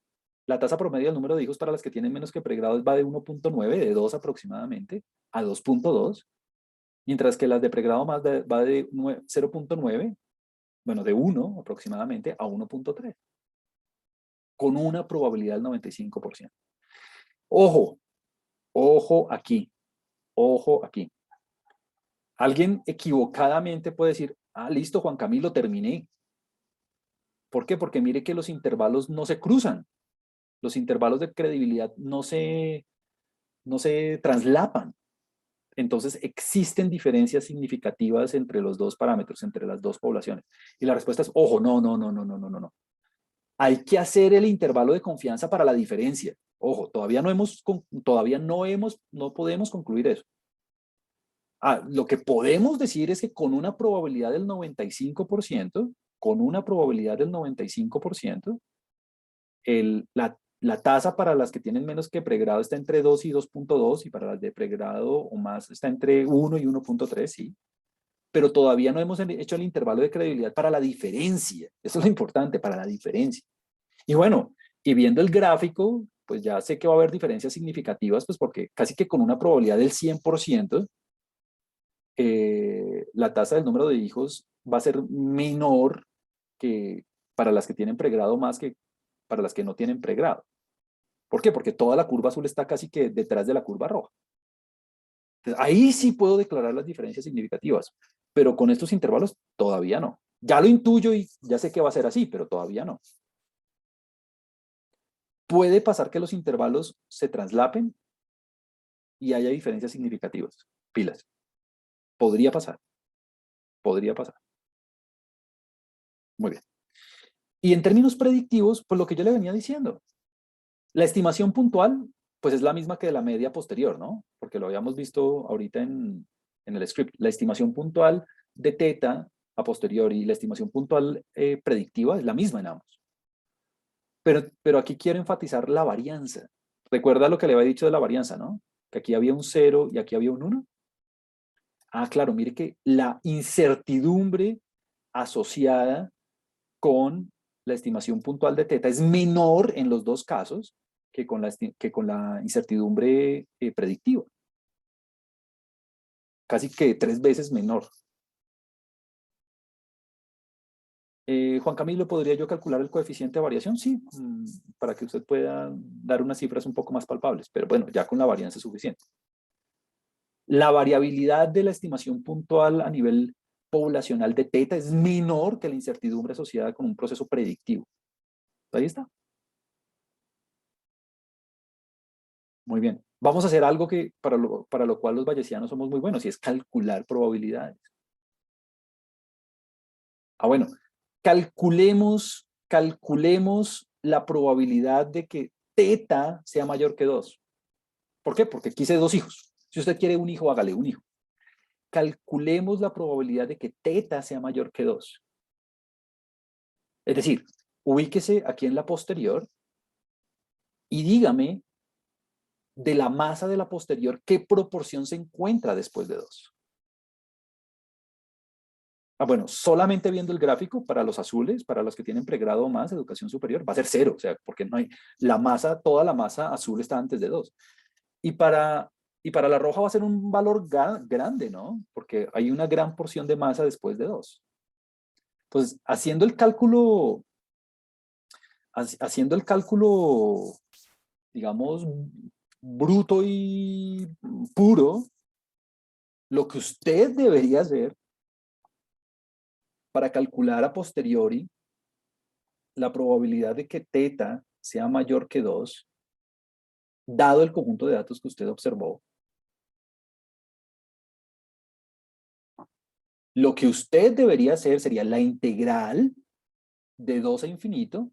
La tasa promedio del número de hijos para las que tienen menos que pregrado va de 1.9, de 2 aproximadamente, a 2.2, mientras que las de pregrado más va de 0.9, bueno, de 1 aproximadamente a 1.3, con una probabilidad del 95%. Ojo, ojo aquí, ojo aquí. Alguien equivocadamente puede decir, listo, Juan Camilo, terminé. ¿Por qué? Porque mire que los intervalos no se cruzan. Los intervalos de credibilidad no se traslapan. Entonces existen diferencias significativas entre los dos parámetros, entre las dos poblaciones. Y la respuesta es, ojo, no, no, no, no, no, no, no. Hay que hacer el intervalo de confianza para la diferencia. Ojo, no podemos concluir eso. Lo que podemos decir es que con una probabilidad del 95%, con una probabilidad del 95%, la tasa para las que tienen menos que pregrado está entre 2 y 2.2 y para las de pregrado o más está entre 1 y 1.3, sí. Pero todavía no hemos hecho el intervalo de credibilidad para la diferencia. Eso es lo importante, para la diferencia. Y bueno, y viendo el gráfico, pues ya sé que va a haber diferencias significativas, pues porque casi que con una probabilidad del 100%, la tasa del número de hijos va a ser menor que para las que tienen pregrado más que para las que no tienen pregrado. ¿Por qué? Porque toda la curva azul está casi que detrás de la curva roja. Entonces, ahí sí puedo declarar las diferencias significativas, pero con estos intervalos todavía no. Ya lo intuyo y ya sé que va a ser así, pero todavía no. Puede pasar que los intervalos se traslapen y haya diferencias significativas. Pilas. Podría pasar. Podría pasar. Muy bien. Y en términos predictivos, pues lo que yo le venía diciendo. La estimación puntual, pues es la misma que la media posterior, ¿no? Porque lo habíamos visto ahorita en el script. La estimación puntual de teta a posteriori y la estimación puntual predictiva es la misma en ambos. Pero aquí quiero enfatizar la varianza. Recuerda lo que le había dicho de la varianza, ¿no? Que aquí había un 0 y aquí había un 1. Ah, claro, mire que la incertidumbre asociada con la estimación puntual de teta es menor en los dos casos que con la incertidumbre predictiva. Casi que 3 veces menor. Juan Camilo, ¿podría yo calcular el coeficiente de variación? Sí, para que usted pueda dar unas cifras un poco más palpables, pero bueno, ya con la varianza es suficiente. La variabilidad de la estimación puntual a nivel poblacional de teta es menor que la incertidumbre asociada con un proceso predictivo. Ahí está. Muy bien. Vamos a hacer algo que para lo cual los bayesianos somos muy buenos y es calcular probabilidades. Ah, bueno, calculemos la probabilidad de que teta sea mayor que 2. ¿Por qué? Porque quise 2 hijos. Si usted quiere un hijo, hágale un hijo. Calculemos la probabilidad de que teta sea mayor que 2. Es decir, ubíquese aquí en la posterior y dígame de la masa de la posterior qué proporción se encuentra después de 2. Ah, bueno, solamente viendo el gráfico para los azules, para los que tienen pregrado o más, educación superior, va a ser 0, o sea, porque no hay, la masa, toda la masa azul está antes de 2. Y para la roja va a ser un valor grande, ¿no? Porque hay una gran porción de masa después de 2. Entonces, haciendo el cálculo, digamos, bruto y puro, lo que usted debería hacer para calcular a posteriori la probabilidad de que teta sea mayor que 2, dado el conjunto de datos que usted observó, lo que usted debería hacer sería la integral de 2 a infinito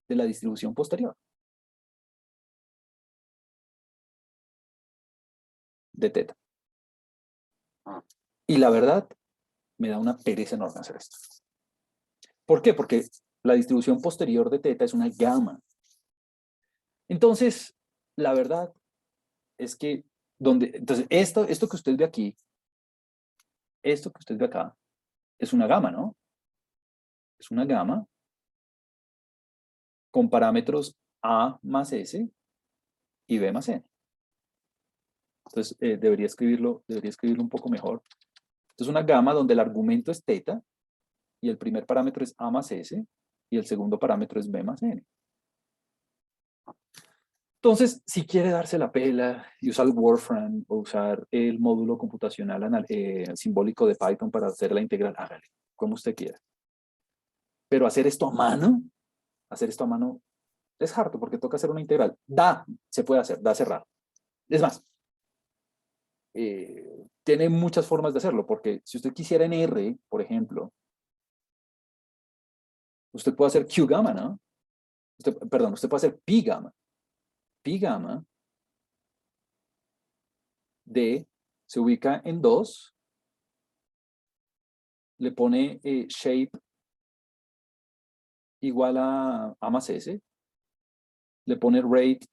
de la distribución posterior de teta. Y la verdad, me da una pereza enorme hacer esto. ¿Por qué? Porque la distribución posterior de teta es una gamma. Entonces, la verdad es que entonces esto que usted ve aquí, esto que usted ve acá, es una gama, ¿no? Es una gama con parámetros A más S y B más N. Entonces, debería escribirlo un poco mejor. Esto es una gama donde el argumento es teta y el primer parámetro es A más S y el segundo parámetro es B más N. Entonces, si quiere darse la pela y usar el Wolfram o usar el módulo computacional simbólico de Python para hacer la integral, hágale, como usted quiera. Pero hacer esto a mano es harto porque toca hacer una integral. Se puede hacer, da cerrado. Es más, tiene muchas formas de hacerlo, porque si usted quisiera en R, por ejemplo, usted puede hacer Q gamma, ¿no? Usted puede hacer pi gamma. Pi gamma de se ubica en 2, le pone shape igual a más S, le pone rate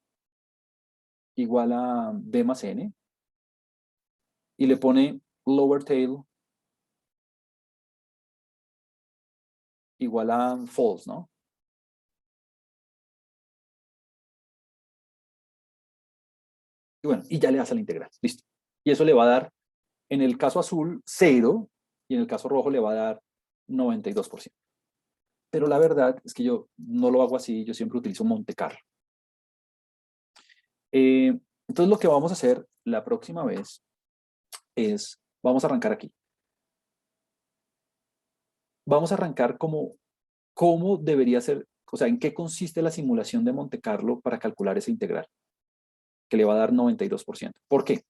igual a B más N, y le pone lower tail igual a false, ¿no? Y bueno, y ya le hace la integral, listo. Y eso le va a dar, en el caso azul, 0, y en el caso rojo le va a dar 92%. Pero la verdad es que yo no lo hago así, yo siempre utilizo Monte Carlo. Entonces lo que vamos a hacer la próxima vez es, vamos a arrancar aquí. Vamos a arrancar como, cómo debería ser, o sea, en qué consiste la simulación de Monte Carlo para calcular esa integral, que le va a dar 92%. ¿Por qué?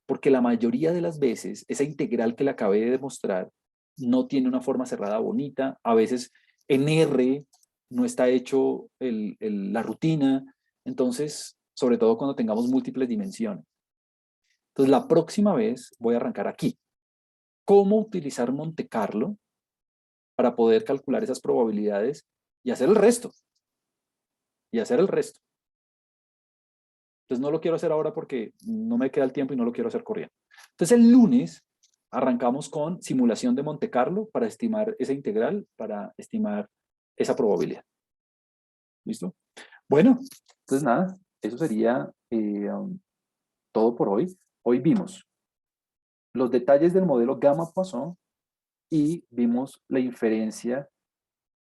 Porque la mayoría de las veces, esa integral que le acabé de demostrar no tiene una forma cerrada bonita, a veces en R no está hecho la rutina, entonces, sobre todo cuando tengamos múltiples dimensiones. Entonces, la próxima vez voy a arrancar aquí. ¿Cómo utilizar Monte Carlo para poder calcular esas probabilidades y hacer el resto? Y hacer el resto. Entonces, no lo quiero hacer ahora porque no me queda el tiempo y no lo quiero hacer corriendo. Entonces, el lunes arrancamos con simulación de Monte Carlo para estimar esa integral, para estimar esa probabilidad. ¿Listo? Bueno, entonces nada, eso sería todo por hoy. Hoy vimos los detalles del modelo Gamma-Poisson y vimos la inferencia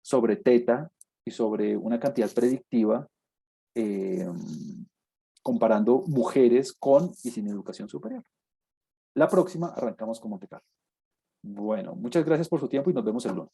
sobre teta y sobre una cantidad predictiva eh, comparando mujeres con y sin educación superior. La próxima arrancamos con Monte Carlo. Bueno, muchas gracias por su tiempo y nos vemos el lunes.